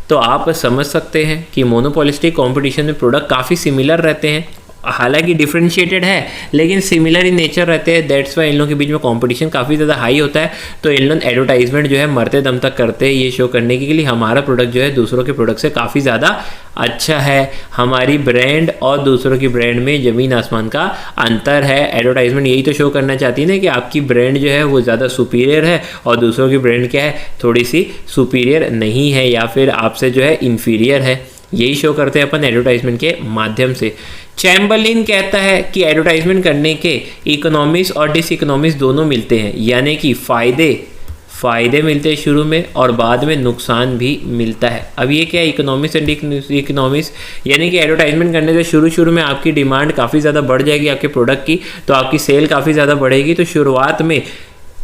तो आप समझ सकते हैं कि मोनोपोलिस्टिक कंपटीशन में प्रोडक्ट काफ़ी सिमिलर रहते हैं, हालांकि डिफरेंशिएटेड है लेकिन सिमिलर इन नेचर रहते हैं। दैट्स वाई इन लोगों के बीच में कंपटीशन काफ़ी ज़्यादा हाई होता है। तो इन लोग एडवर्टाइजमेंट जो है मरते दम तक करते हैं ये शो करने के लिए हमारा प्रोडक्ट जो है दूसरों के प्रोडक्ट से काफ़ी ज़्यादा अच्छा है, हमारी ब्रांड और दूसरों की ब्रांड में ज़मीन आसमान का अंतर है। एडवर्टाइजमेंट यही तो शो करना चाहती है ना कि आपकी ब्रांड जो है वो ज़्यादा सुपीरियर है और दूसरों की ब्रांड क्या है, थोड़ी सी सुपीरियर नहीं है या फिर आपसे जो है इन्फीरियर है। यही शो करते हैं अपन एडवर्टाइजमेंट के माध्यम से। चैम्बरलिन कहता है कि एडवर्टाइजमेंट करने के इकोनॉमिक्स और डिस इकोनॉमिक्स दोनों मिलते हैं, यानी कि फ़ायदे मिलते हैं शुरू में और बाद में नुकसान भी मिलता है। अब ये क्या है, इकोनॉमिक्स एंड इकोनॉमिक्स, यानी कि एडवर्टाइजमेंट करने से शुरू में आपकी डिमांड काफ़ी ज़्यादा बढ़ जाएगी आपके प्रोडक्ट की, तो आपकी सेल काफ़ी ज़्यादा बढ़ेगी। तो शुरुआत में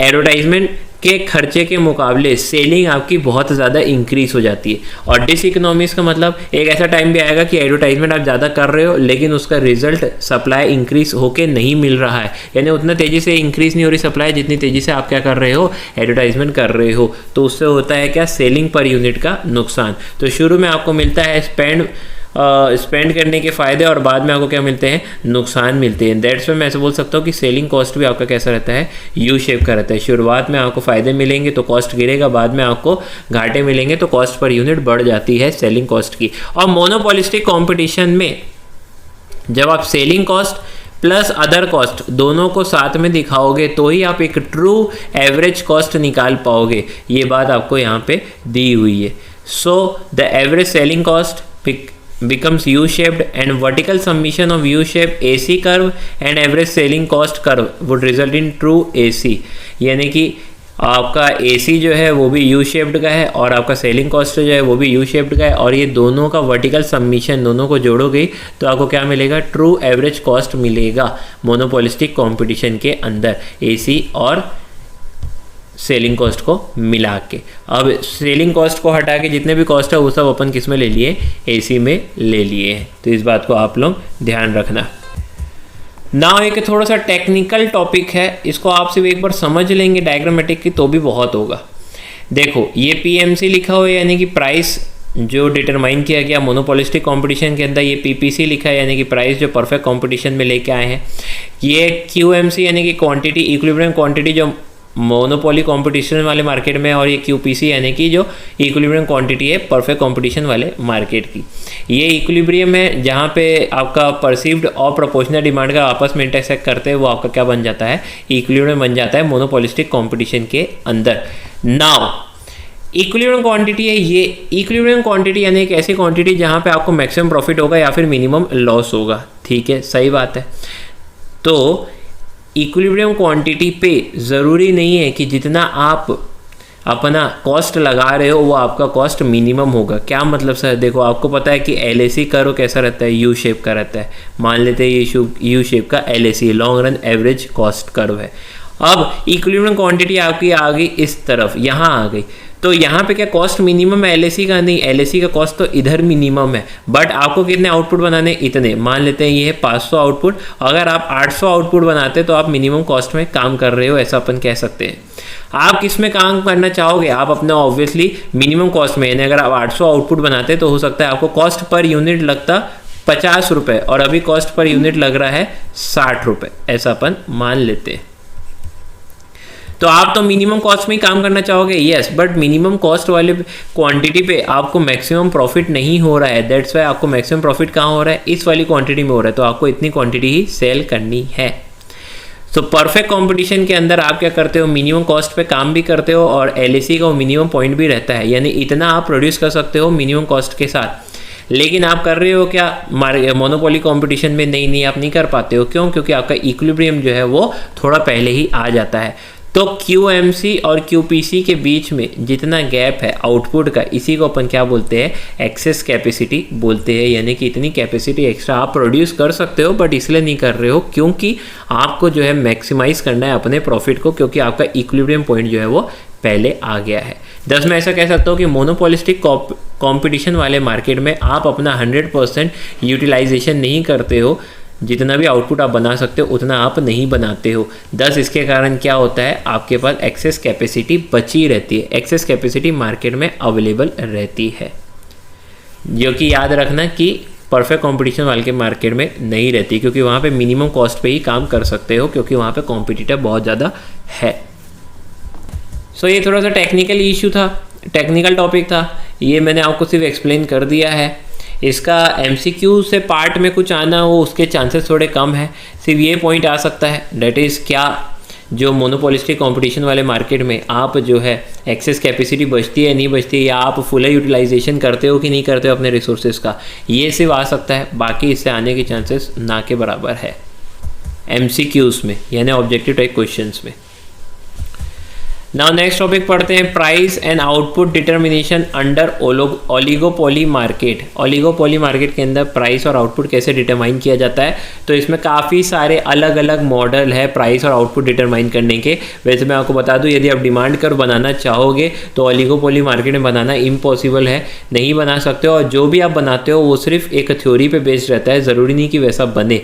एडवर्टाइजमेंट के खर्चे के मुकाबले सेलिंग आपकी बहुत ज़्यादा इंक्रीज हो जाती है। और डिस इकोनॉमिक्स का मतलब एक ऐसा टाइम भी आएगा कि एडवर्टाइजमेंट आप ज़्यादा कर रहे हो लेकिन उसका रिजल्ट सप्लाई इंक्रीज होके नहीं मिल रहा है, यानी उतना तेज़ी से इंक्रीज नहीं हो रही सप्लाई जितनी तेज़ी से आप क्या कर रहे हो, एडवर्टाइजमेंट कर रहे हो। तो उससे होता है क्या, सेलिंग पर यूनिट का नुकसान। तो शुरू में आपको मिलता है स्पेंड करने के फ़ायदे और बाद में आपको क्या मिलते हैं, नुकसान मिलते हैं। दैट्स मैं ऐसे बोल सकता हूँ कि सेलिंग कॉस्ट भी आपका कैसा रहता है, यू शेप का रहता है। शुरुआत में आपको फ़ायदे मिलेंगे तो कॉस्ट गिरेगा, बाद में आपको घाटे मिलेंगे तो कॉस्ट पर यूनिट बढ़ जाती है सेलिंग कॉस्ट की। और मोनोपोलिस्टिक कॉम्पिटिशन में जब आप selling cost plus other cost दोनों को साथ में दिखाओगे तो ही आप एक ट्रू एवरेज कॉस्ट निकाल पाओगे। ये बात आपको यहाँ पे दी हुई है। So the average selling cost becomes U-shaped and vertical summation of U-shaped AC curve and average selling cost curve would result in true AC, यानी कि आपका AC जो है वो भी U-shaped का है और आपका सेलिंग कॉस्ट जो है वो भी U-shaped का है और ये दोनों का वर्टिकल सबमिशन दोनों को जोड़ोगे तो आपको क्या मिलेगा, ट्रू एवरेज कॉस्ट मिलेगा मोनोपोलिस्टिक कंपटीशन के अंदर AC और सेलिंग कॉस्ट को मिला के। अब सेलिंग कॉस्ट को हटा के जितने भी कॉस्ट है वो सब अपन किस में ले लिए, एसी में ले लिए हैं। तो इस बात को आप लोग ध्यान रखना। नाउ एक थोड़ा सा टेक्निकल टॉपिक है, इसको आप सिर्फ एक बार समझ लेंगे डायग्रामेटिक की तो भी बहुत होगा। देखो ये पीएमसी लिखा हुआ है यानी कि प्राइस जो डिटरमाइन किया गया मोनोपोलिस्टिक कंपटीशन के अंदर, ये पीपीसी लिखा है यानी कि प्राइस जो परफेक्ट कंपटीशन में लेके आए हैं। ये क्यूएमसी यानी कि क्वांटिटी, इक्विलिब्रियम क्वांटिटी जो मोनोपोली कंपटीशन वाले मार्केट में, और ये क्यूपीसी यानी कि जो इक्विलिब्रियम क्वांटिटी है परफेक्ट कंपटीशन वाले मार्केट की। ये इक्विलिब्रियम है जहाँ पे आपका परसीव्ड और प्रोपोर्शनल डिमांड का आपस में इंटरसेक्ट करते हैं, वो आपका क्या बन जाता है, इक्विलिब्रियम बन जाता है मोनोपोलिस्टिक कंपटीशन के अंदर। नाउ इक्विलिब्रियम क्वांटिटी है, ये इक्विलिब्रियम क्वांटिटी यानी एक ऐसी क्वांटिटी जहाँ पे आपको मैक्सिमम प्रॉफिट होगा या फिर मिनिमम लॉस होगा। ठीक है, सही बात है। तो इक्विलिब्रियम क्वांटिटी पे ज़रूरी नहीं है कि जितना आप अपना कॉस्ट लगा रहे हो वो आपका कॉस्ट मिनिमम होगा। क्या मतलब सर, देखो आपको पता है कि LAC कर्व कैसा रहता है, यू शेप का रहता है। मान लेते हैं ये यू शेप का LAC long run average cost curve है। अब इक्विलिब्रियम क्वांटिटी आपकी आ गई इस तरफ, यहाँ आ गई, तो यहाँ पे क्या कॉस्ट मिनिमम है LAC का, नहीं, LAC का कॉस्ट तो इधर मिनिमम है, बट आपको कितने आउटपुट बनाने, इतने। मान लेते हैं ये है 500 आउटपुट, अगर आप 800 आउटपुट बनाते तो आप मिनिमम कॉस्ट में काम कर रहे हो, ऐसा अपन कह सकते हैं। आप किस में काम करना चाहोगे, आप अपने ऑब्वियसली मिनिमम कॉस्ट में, यानी अगर आप 800 आउटपुट बनाते तो हो सकता है आपको कॉस्ट पर यूनिट लगता 50 रुपये और अभी कॉस्ट पर यूनिट लग रहा है 60 रुपये, ऐसा अपन मान लेते हैं। तो आप तो मिनिमम कॉस्ट में ही काम करना चाहोगे, यस, बट मिनिमम कॉस्ट वाले क्वांटिटी पे आपको मैक्सिमम प्रॉफिट नहीं हो रहा है। दैट्स वाई आपको मैक्सिमम प्रॉफिट कहाँ हो रहा है, इस वाली क्वांटिटी में हो रहा है, तो आपको इतनी क्वांटिटी ही सेल करनी है। तो परफेक्ट कंपटीशन के अंदर आप क्या करते हो, मिनिमम कॉस्ट पे काम भी करते हो और LAC का मिनिमम पॉइंट भी रहता है, यानी इतना आप प्रोड्यूस कर सकते हो मिनिमम कॉस्ट के साथ। लेकिन आप कर रहे हो क्या, मोनोपोली कंपटीशन में नहीं, आप नहीं कर पाते हो। क्यों? क्योंकि आपका इक्विलिब्रियम जो है वो थोड़ा पहले ही आ जाता है। तो QMC और QPC के बीच में जितना गैप है आउटपुट का, इसी को अपन क्या बोलते हैं, एक्सेस कैपेसिटी बोलते हैं। यानी कि इतनी कैपेसिटी एक्स्ट्रा आप प्रोड्यूस कर सकते हो, बट इसलिए नहीं कर रहे हो क्योंकि आपको जो है मैक्सिमाइज करना है अपने प्रॉफिट को, क्योंकि आपका इक्विलिब्रियम पॉइंट जो है वो पहले आ गया है। दस मैं ऐसा कह सकता हूँ कि मोनोपोलिस्टिक कंपटीशन वाले मार्केट में आप अपना 100% यूटिलाइजेशन नहीं करते हो, जितना भी आउटपुट आप बना सकते हो उतना आप नहीं बनाते हो। दस इसके कारण क्या होता है, आपके पास एक्सेस कैपेसिटी बची रहती है, एक्सेस कैपेसिटी मार्केट में अवेलेबल रहती है, जो कि याद रखना कि परफेक्ट कंपटीशन वाले के मार्केट में नहीं रहती, क्योंकि वहाँ पे मिनिमम कॉस्ट पे ही काम कर सकते हो, क्योंकि वहाँ पे कॉम्पिटिटर बहुत ज़्यादा है। सो ये थोड़ा सा टेक्निकल इशू था, टेक्निकल टॉपिक था, ये मैंने आपको सिर्फ एक्सप्लेन कर दिया है। इसका MCQ से पार्ट में कुछ आना हो उसके चांसेस थोड़े कम है। सिर्फ ये पॉइंट आ सकता है, डेट इज़ क्या जो मोनोपोलिस्टिक कंपटीशन वाले मार्केट में आप जो है एक्सेस कैपेसिटी बचती है नहीं बचती है, या आप फुल यूटिलाइजेशन करते हो कि नहीं करते हो अपने रिसोर्सेज का, ये सिर्फ आ सकता है। बाकी इससे आने के चांसेस ना के बराबर है MCQs में, यानी ऑब्जेक्टिव टाइप क्वेश्चंस में। नाउ नेक्स्ट टॉपिक पढ़ते हैं, price and output determination under oligopoly market. Oligopoly market के अंदर प्राइस और आउटपुट कैसे डिटरमाइन किया जाता है, तो इसमें काफ़ी सारे अलग अलग मॉडल है प्राइस और आउटपुट डिटरमाइन करने के। वैसे मैं आपको बता दूं, यदि आप डिमांड कर्व बनाना चाहोगे तो ओलिगोपोली मार्केट में बनाना इम्पॉसिबल है, नहीं बना सकते हो, और जो भी आप बनाते हो वो सिर्फ एक थ्योरी पे बेस्ड रहता है, ज़रूरी नहीं कि वैसा बने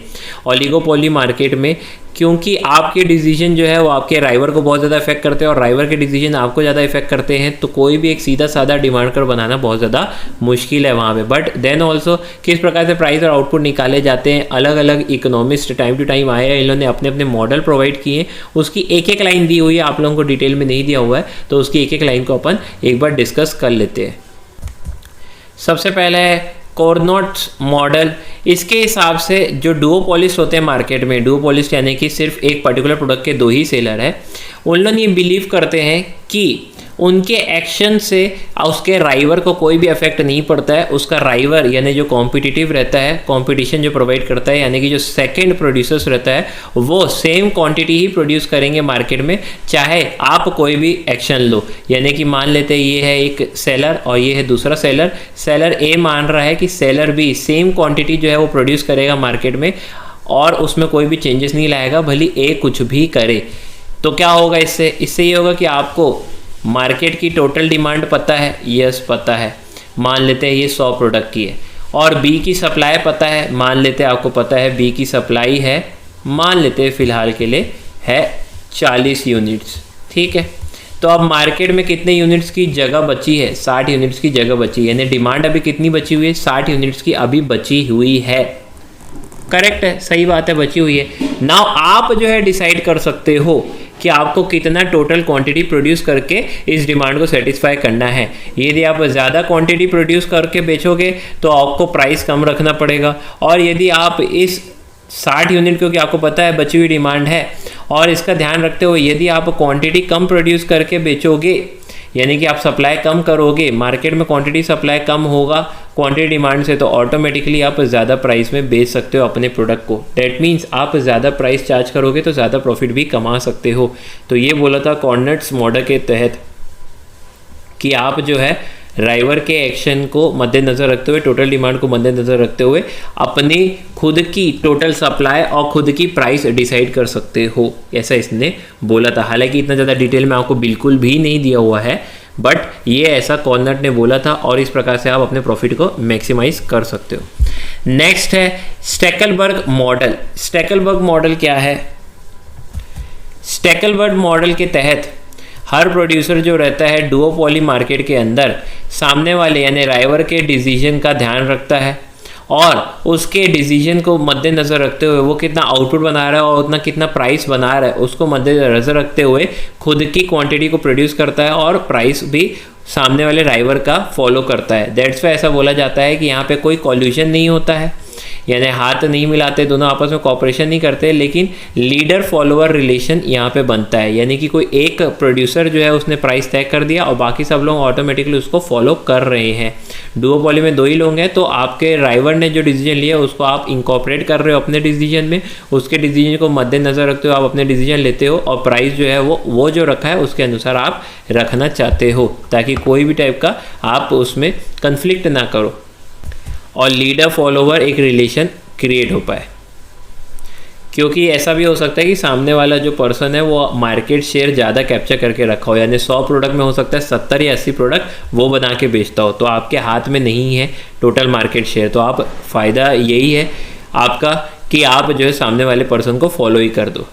ओलिगोपोली मार्केट में, क्योंकि आपके डिसीजन जो है वो आपके राइवर को बहुत ज़्यादा इफेक्ट करते हैं और राइवर के डिसीजन आपको ज़्यादा इफेक्ट करते हैं, तो कोई भी एक सीधा साधा डिमांड कर्व बनाना बहुत ज़्यादा मुश्किल है वहाँ पे। बट देन ऑल्सो किस प्रकार से प्राइस और आउटपुट निकाले जाते हैं, अलग अलग इकोनॉमिस्ट टाइम टू टाइम आए हैं, इन्होंने अपने अपने मॉडल प्रोवाइड किए हैं, उसकी एक एक लाइन दी हुई है, आप लोगों को डिटेल में नहीं दिया हुआ है, तो उसकी एक एक लाइन को अपन एक बार डिस्कस कर लेते हैं। सबसे पहले है कोरनोट्स मॉडल। इसके हिसाब से जो डुओपोलिस्ट होते हैं मार्केट में, डुओपोलिस्ट यानी कि सिर्फ एक पर्टिकुलर प्रोडक्ट के दो ही सेलर है, उन लोग ये बिलीव करते हैं कि उनके एक्शन से उसके राइवर को कोई भी इफेक्ट नहीं पड़ता है। उसका राइवर यानी जो कॉम्पिटिटिव रहता है, कंपटीशन जो प्रोवाइड करता है, यानी कि जो सेकंड प्रोड्यूसर्स रहता है वो सेम क्वांटिटी ही प्रोड्यूस करेंगे मार्केट में, चाहे आप कोई भी एक्शन लो। यानी कि मान लेते हैं ये है एक सेलर और ये है दूसरा सेलर, सेलर ए मान रहा है कि सेलर बी सेम क्वांटिटी जो है वो प्रोड्यूस करेगा मार्केट में और उसमें कोई भी चेंजेस नहीं लाएगा, भले ए कुछ भी करे। तो क्या होगा इससे ये होगा कि आपको मार्केट की टोटल डिमांड पता है, यस पता है, मान लेते हैं ये 100 प्रोडक्ट की है, और बी की सप्लाई पता है, मान लेते हैं आपको पता है बी की सप्लाई है, मान लेते हैं फिलहाल के लिए है 40 यूनिट्स, ठीक है। तो अब मार्केट में कितने यूनिट्स की जगह बची है, 60 यूनिट्स की जगह बची है, यानी डिमांड अभी कितनी बची हुई है, 60 यूनिट्स की अभी बची हुई है। करेक्ट है, सही बात है, बची हुई है। नाउ आप जो है डिसाइड कर सकते हो कि आपको कितना टोटल क्वांटिटी प्रोड्यूस करके इस डिमांड को सेटिस्फाई करना है। यदि आप ज़्यादा क्वांटिटी प्रोड्यूस करके बेचोगे तो आपको प्राइस कम रखना पड़ेगा, और यदि आप इस 60 यूनिट, क्योंकि आपको पता है बची हुई डिमांड है, और इसका ध्यान रखते हुए यदि आप क्वांटिटी कम प्रोड्यूस करके बेचोगे, यानी कि आप सप्लाई कम करोगे, मार्केट में क्वांटिटी सप्लाई कम होगा क्वांटिटी डिमांड से, तो ऑटोमेटिकली आप ज़्यादा प्राइस में बेच सकते हो अपने प्रोडक्ट को। डैट मीन्स आप ज़्यादा प्राइस चार्ज करोगे तो ज़्यादा प्रॉफिट भी कमा सकते हो। तो ये बोला था कोरनोट्स मॉडल के तहत कि आप जो है राइवर के एक्शन को मद्देनज़र रखते हुए, टोटल डिमांड को मद्देनज़र रखते हुए अपनी खुद की टोटल सप्लाई और खुद की प्राइस डिसाइड कर सकते हो, ऐसा इसने बोला था। हालांकि इतना ज़्यादा डिटेल में आपको बिल्कुल भी नहीं दिया हुआ है, बट ये ऐसा कोरनोट ने बोला था, और इस प्रकार से आप अपने प्रॉफिट को मैक्सिमाइज कर सकते हो। नेक्स्ट है स्टैकलबर्ग मॉडल। स्टैकलबर्ग मॉडल क्या है? स्टैकलबर्ग मॉडल के तहत हर प्रोड्यूसर जो रहता है डुओपोली मार्केट के अंदर सामने वाले यानी राइवर के डिसीजन का ध्यान रखता है, और उसके डिसीजन को मद्देनज़र रखते हुए वो कितना आउटपुट बना रहा है और उतना कितना प्राइस बना रहा है उसको मद्देनज़र रखते हुए खुद की क्वांटिटी को प्रोड्यूस करता है और प्राइस भी सामने वाले राइवर का फॉलो करता है। दैट्स वाई ऐसा बोला जाता है कि यहाँ पे कोई कॉल्यूशन नहीं होता है, यानी हाथ नहीं मिलाते, दोनों आपस में कॉपरेशन नहीं करते, लेकिन लीडर फॉलोअर रिलेशन यहाँ पे बनता है। यानी कि कोई एक प्रोड्यूसर जो है उसने प्राइस तय कर दिया और बाकी सब लोग ऑटोमेटिकली उसको फॉलो कर रहे हैं। डुओपोली में 2 ही लोग हैं, तो आपके राइवल ने जो डिसीजन लिया उसको आप इंकॉर्पोरेट कर रहे हो अपने डिसीजन में, उसके डिसीजन को मद्देनजर रखते हो आप अपने डिसीजन लेते हो, और प्राइस जो है वो जो रखा है उसके अनुसार आप रखना चाहते हो, ताकि कोई भी टाइप का आप उसमें कन्फ्लिक्ट ना करो और लीडर फॉलोवर एक रिलेशन क्रिएट हो पाए। क्योंकि ऐसा भी हो सकता है कि सामने वाला जो पर्सन है वो मार्केट शेयर ज़्यादा कैप्चर करके रखा हो, यानी 100 प्रोडक्ट में हो सकता है 70 या 80 प्रोडक्ट वो बना के बेचता हो, तो आपके हाथ में नहीं है टोटल मार्केट शेयर। तो आप फ़ायदा यही है आपका कि आप जो है सामने वाले पर्सन को फॉलो ही कर दो।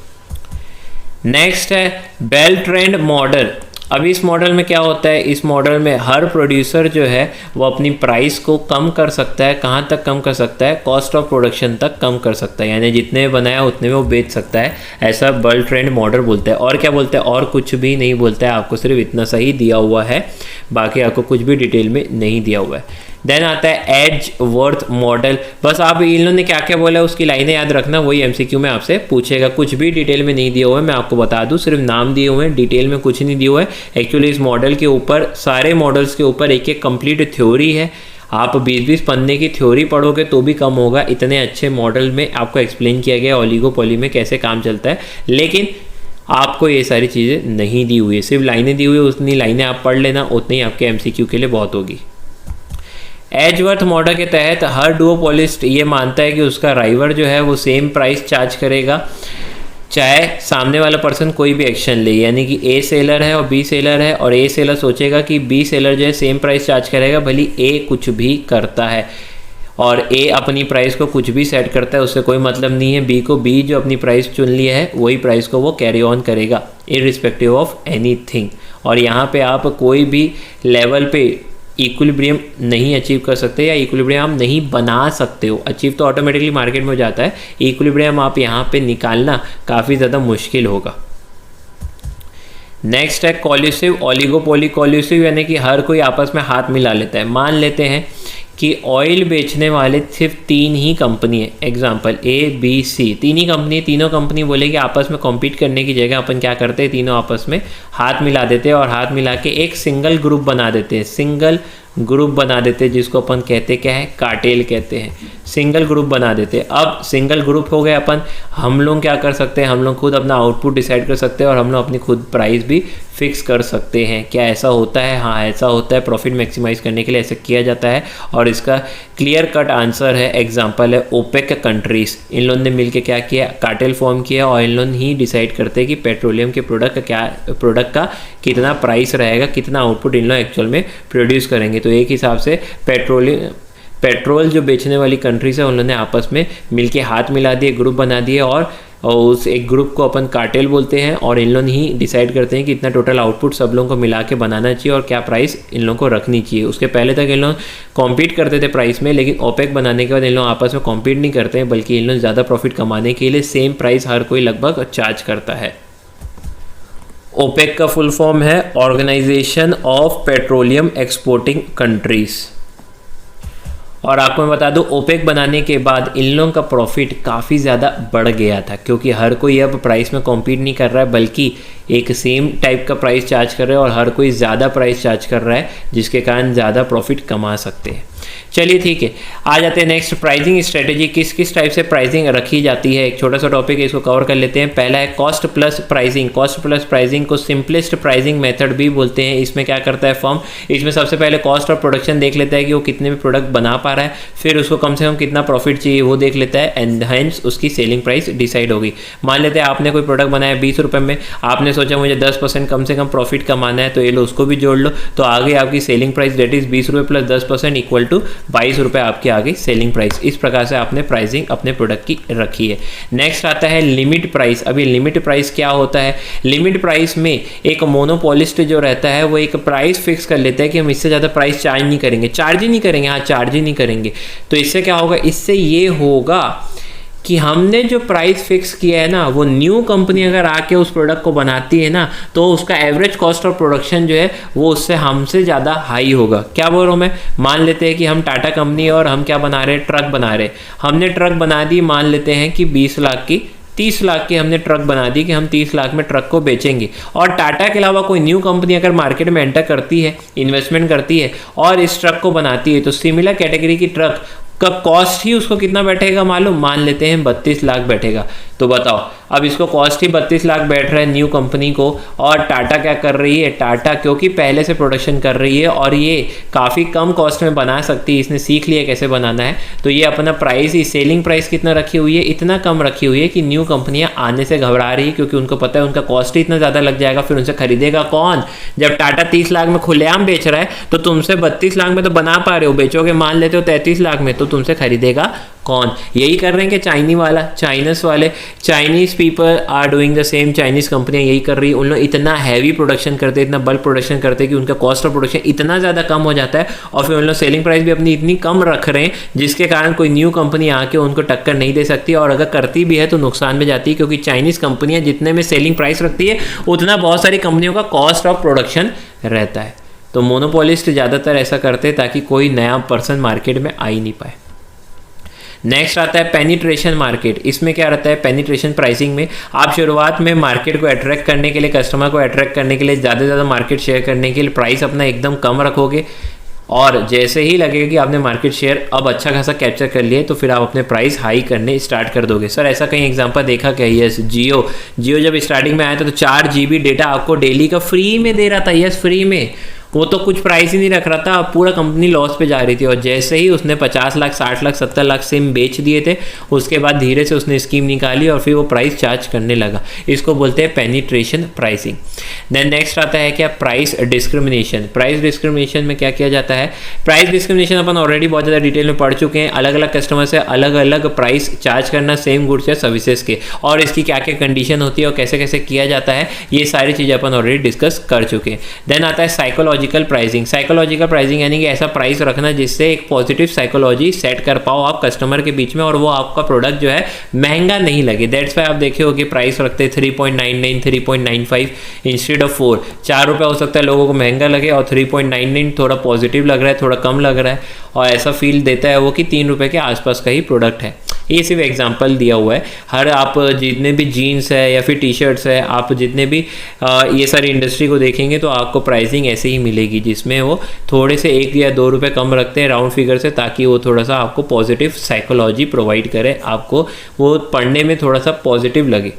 नेक्स्ट है बेल ट्रेंड मॉडल। अभी इस मॉडल में क्या होता है, इस मॉडल में हर प्रोड्यूसर जो है वो अपनी प्राइस को कम कर सकता है। कहाँ तक कम कर सकता है? कॉस्ट ऑफ प्रोडक्शन तक कम कर सकता है, यानी जितने बनाया उतने में वो बेच सकता है। ऐसा बेल ट्रेंड मॉडल बोलता है। और क्या बोलता है? और कुछ भी नहीं बोलता है, आपको सिर्फ इतना सही दिया हुआ है, बाकी आपको कुछ भी डिटेल में नहीं दिया हुआ है। देन आता है एजवर्थ मॉडल। बस आप इन्होंने क्या क्या बोला उसकी लाइनें याद रखना, वही एमसीक्यू में आपसे पूछेगा। कुछ भी डिटेल में नहीं दिया हुआ है, मैं आपको बता दूं, सिर्फ नाम दिए हुए हैं, डिटेल में कुछ नहीं दिया हुआ है। एक्चुअली इस मॉडल के ऊपर, सारे मॉडल्स के ऊपर एक एक कंप्लीट थ्योरी है। आप 20-20 पन्ने की थ्योरी पढ़ोगे तो भी कम होगा, इतने अच्छे मॉडल में आपको एक्सप्लेन किया गया ओलिगोपोली में कैसे काम चलता है। लेकिन आपको ये सारी चीज़ें नहीं दी हुई है, सिर्फ लाइनें दी हुई है, उतनी लाइनें आप पढ़ लेना, उतनी आपके एमसीक्यू के लिए बहुत होगी। एजवर्थ मॉडल के तहत हर डुओपोलिस्ट ये मानता है कि उसका राइवल जो है वो सेम प्राइस चार्ज करेगा, चाहे सामने वाला पर्सन कोई भी एक्शन ले। यानी कि ए सेलर है और बी सेलर है, और ए सेलर सोचेगा कि बी सेलर जो है सेम प्राइस चार्ज करेगा, भले ए कुछ भी करता है, और ए अपनी प्राइस को कुछ भी सेट करता है, उससे कोई मतलब नहीं है बी को। बी जो अपनी प्राइस चुन लिया है वही प्राइस को वो कैरी ऑन करेगा इररिस्पेक्टिव ऑफ एनीथिंग। और यहाँ पे आप कोई भी लेवल पे इक्विलिब्रियम नहीं अचीव कर सकते, या इक्विलिब्रियम आप नहीं बना सकते हो। अचीव तो ऑटोमेटिकली मार्केट में हो जाता है, इक्विलिब्रियम आप यहाँ पे निकालना काफ़ी ज़्यादा मुश्किल होगा। नेक्स्ट है कॉल्यूसिव ओलिगोपोली। कॉल्यूसिव यानी कि हर कोई आपस में हाथ मिला लेता है। मान लेते हैं कि ऑयल बेचने वाले सिर्फ 3 ही कंपनी है, एग्जांपल ABC, 3 ही कंपनी, तीनों कंपनी बोले कि आपस में कॉम्पीट करने की जगह अपन क्या करते हैं, तीनों आपस में हाथ मिला देते हैं, और हाथ मिला के एक सिंगल ग्रुप बना देते हैं। सिंगल ग्रुप बना देते हैं जिसको अपन कहते क्या है, कार्टेल कहते हैं। सिंगल ग्रुप बना देते हैं। अब सिंगल ग्रुप हो गए अपन, हम लोग क्या कर सकते हैं, हम लोग खुद अपना आउटपुट डिसाइड कर सकते हैं, और हम लोग अपनी खुद प्राइस भी फिक्स कर सकते हैं। क्या ऐसा होता है? हाँ, ऐसा होता है। प्रॉफिट मैक्सिमाइज करने के लिए ऐसा किया जाता है, और इसका क्लियर कट आंसर है, एग्जांपल है ओपेक कंट्रीज। इन लोगों ने मिलकर क्या किया, कार्टेल फॉर्म किया, और इन लोग ही डिसाइड करते हैं कि पेट्रोलियम के प्रोडक्ट का कितना प्राइस रहेगा, कितना आउटपुट इन लोग एक्चुअल में प्रोड्यूस करेंगे। तो एक हिसाब से पेट्रोल जो बेचने वाली कंट्रीज है उन्होंने आपस में मिलके हाथ मिला दिए, ग्रुप बना दिए, और उस एक ग्रुप को अपन कार्टेल बोलते हैं, और इन लोग ही डिसाइड करते हैं कि इतना टोटल आउटपुट सब लोगों को मिला के बनाना चाहिए और क्या प्राइस इन लोगों को रखनी चाहिए। उसके पहले तक इन लोग कॉम्पीट करते थे प्राइस में, लेकिन ओपेक बनाने के बाद इन लोग आपस में कॉम्पीट नहीं करते हैं, बल्कि इन लोग ज़्यादा प्रॉफिट कमाने के लिए सेम प्राइस हर कोई लगभग चार्ज करता है। ओपेक का फुल फॉर्म है organisation of petroleum exporting countries. और आपको मैं बता दूं, ओपेक बनाने के बाद इन लोगों का प्रॉफिट काफ़ी ज़्यादा बढ़ गया था, क्योंकि हर कोई अब प्राइस में कॉम्पीट नहीं कर रहा है, बल्कि एक सेम टाइप का प्राइस चार्ज कर रहा है, और हर कोई ज़्यादा प्राइस चार्ज कर रहा है, जिसके कारण ज़्यादा प्रॉफिट कमा सकते हैं। चलिए ठीक है, आ जाते हैं नेक्स्ट, प्राइसिंग स्ट्रेटेजी। किस किस टाइप से प्राइसिंग रखी जाती है, एक छोटा सा टॉपिक है, इसको कवर कर लेते हैं। पहला है cost plus pricing. Cost plus pricing को सिंपलेस्ट प्राइसिंग मेथड भी बोलते हैं। इसमें क्या करता है फर्म, इसमें सबसे पहले कॉस्ट ऑफ प्रोडक्शन देख लेता है कि वो कितने में प्रोडक्ट बना पा रहा है, फिर उसको कम से कम कितना प्रॉफिट चाहिए वो देख लेता है, एंड हेंस उसकी सेलिंग प्राइस डिसाइड होगी। मान लेते हैं आपने कोई प्रोडक्ट बनाया 20 रुपये में, आपने सोचा मुझे 10% कम से कम प्रॉफिट कमाना है, तो ये लो उसको भी जोड़ लो, तो आगे आपकी सेलिंग प्राइस डेट इज 20 रुपये प्लस 10% इक्वल टू 22 रुपये आपकी आ गई सेलिंग प्राइस। इस प्रकार से आपने प्राइसिंग अपने प्रोडक्ट की रखी है। नेक्स्ट आता है लिमिट प्राइस। अभी लिमिट प्राइस क्या होता है, लिमिट प्राइस में एक मोनोपोलिस्ट जो रहता है वो एक प्राइस फिक्स कर लेता है कि हम इससे ज़्यादा प्राइस चार्ज ही नहीं करेंगे। हाँ, चार्ज ही नहीं करेंगे। तो इससे क्या होगा, इससे ये होगा कि हमने जो प्राइस फिक्स किया है ना, वो न्यू कंपनी अगर आके उस प्रोडक्ट को बनाती है ना, तो उसका एवरेज कॉस्ट ऑफ प्रोडक्शन जो है वो उससे हमसे ज़्यादा हाई होगा। क्या बोल रहा हूँ मैं, मान लेते हैं कि हम टाटा कंपनी और हम क्या बना रहे हैं, ट्रक बना रहे हैं। हमने ट्रक बना दी, मान लेते हैं कि 20 लाख की, 30 लाख की हमने ट्रक बना दी कि हम 30 लाख में ट्रक को बेचेंगे। और टाटा के अलावा कोई न्यू कंपनी अगर मार्केट में एंटर करती है, इन्वेस्टमेंट करती है और इस ट्रक को बनाती है, तो सिमिलर कैटेगरी की ट्रक का कॉस्ट ही उसको कितना बैठेगा मालूम, मान लेते हैं 32 लाख बैठेगा। तो बताओ, अब इसको कॉस्ट ही 32 लाख बैठ रहा है न्यू कंपनी को, और टाटा क्या कर रही है, टाटा क्योंकि पहले से प्रोडक्शन कर रही है और ये काफ़ी कम कॉस्ट में बना सकती है, इसने सीख लिया कैसे बनाना है, तो ये अपना प्राइस ही, सेलिंग प्राइस कितना रखी हुई है, इतना कम रखी हुई है कि न्यू कंपनियां आने से घबरा रही है, क्योंकि उनको पता है उनका कॉस्ट ही इतना ज़्यादा लग जाएगा, फिर उनसे खरीदेगा कौन। जब टाटा 30 लाख में खुलेआम बेच रहा है, तो तुमसे 32 लाख में तो बना पा रहे हो, बेचोगे मान लेते हो 33 लाख में, तो तुमसे खरीदेगा कौन। यही कर रहे हैं कि चाइनीज वाले, Chinese people are doing the same, Chinese कंपनियां यही कर रही है। उन लोग इतना हैवी प्रोडक्शन करते हैं, इतना बल्क प्रोडक्शन करते हैं कि उनका कॉस्ट ऑफ प्रोडक्शन इतना ज़्यादा कम हो जाता है, और फिर उन लोग सेलिंग प्राइस भी अपनी इतनी कम रख रहे हैं, जिसके कारण कोई न्यू कंपनी आके उनको टक्कर नहीं दे सकती, और अगर करती भी है तो नुकसान में जाती है, क्योंकि चाइनीज कंपनियां जितने में सेलिंग प्राइस रखती है उतना बहुत सारी कंपनियों का कॉस्ट ऑफ प्रोडक्शन रहता है। तो मोनोपोलिस्ट ज़्यादातर ऐसा करते हैं ताकि कोई नया पर्सन मार्केट में आ ही नहीं पाए। नेक्स्ट आता है पेनिट्रेशन मार्केट। इसमें क्या रहता है, पेनिट्रेशन प्राइसिंग में आप शुरुआत में मार्केट को अट्रैक्ट करने के लिए, कस्टमर को अट्रैक्ट करने के लिए, ज़्यादा से ज़्यादा मार्केट शेयर करने के लिए प्राइस अपना एकदम कम रखोगे, और जैसे ही लगेगा कि आपने मार्केट शेयर अब अच्छा खासा कैप्चर कर लिया, तो फिर आप अपने प्राइस हाई करने स्टार्ट कर दोगे। सर ऐसा कहीं एग्जांपल देखा क्या? यस, जियो जब स्टार्टिंग में आया था तो 4 GB डेटा आपको डेली का फ्री में दे रहा था। यस, फ्री में, वो तो कुछ प्राइस ही नहीं रख रहा था, पूरा कंपनी लॉस पे जा रही थी। और जैसे ही उसने 50 लाख 60 लाख 70 लाख सिम बेच दिए थे, उसके बाद धीरे से उसने स्कीम निकाली और फिर वो प्राइस चार्ज करने लगा। इसको बोलते हैं पेनिट्रेशन प्राइसिंग। देन नेक्स्ट आता है क्या, प्राइस डिस्क्रिमिनेशन। प्राइस डिस्क्रिमिनेशन में क्या किया जाता है, प्राइस डिस्क्रिमिनेशन अपन ऑलरेडी बहुत ज़्यादा डिटेल में पढ़ चुके हैं। अलग अलग कस्टमर से अलग अलग प्राइस चार्ज करना सेम गुड्स या सर्विसेज के, और इसकी क्या क्या कंडीशन होती है और कैसे कैसे किया जाता है, ये सारी चीज़ें अपन ऑलरेडी डिस्कस कर चुके हैं। देन आता है साइकोलॉजिकल प्राइसिंग। साइकोलॉजिकल प्राइसिंग यानी कि ऐसा प्राइस रखना जिससे एक पॉजिटिव साइकोलॉजी सेट कर पाओ आप कस्टमर के बीच में, और वो आपका प्रोडक्ट जो है महंगा नहीं लगे। दैट्स वाई आप देखे हो कि प्राइस रखते हैं 3.99 3.95 इंस्टेड ऑफ 4। 4 रुपये हो सकता है लोगों को महंगा लगे, और 3.99 थोड़ा पॉजिटिव लग रहा है, थोड़ा कम लग रहा है, और ऐसा फील देता है वो कि 3 रुपये के आसपास का ही प्रोडक्ट है। ये सिर्फ एग्जांपल दिया हुआ है। हर आप जितने भी जीन्स है या फिर टी शर्ट्स है, आप जितने भी ये सारी इंडस्ट्री को देखेंगे तो आपको प्राइसिंग ऐसे ही मिलेगी, जिसमें वो थोड़े से 1 या 2 रुपये कम रखते हैं राउंड फिगर से, ताकि वो थोड़ा सा आपको पॉजिटिव साइकोलॉजी प्रोवाइड करे, आपको वो पढ़ने में थोड़ा सा पॉजिटिव लगे।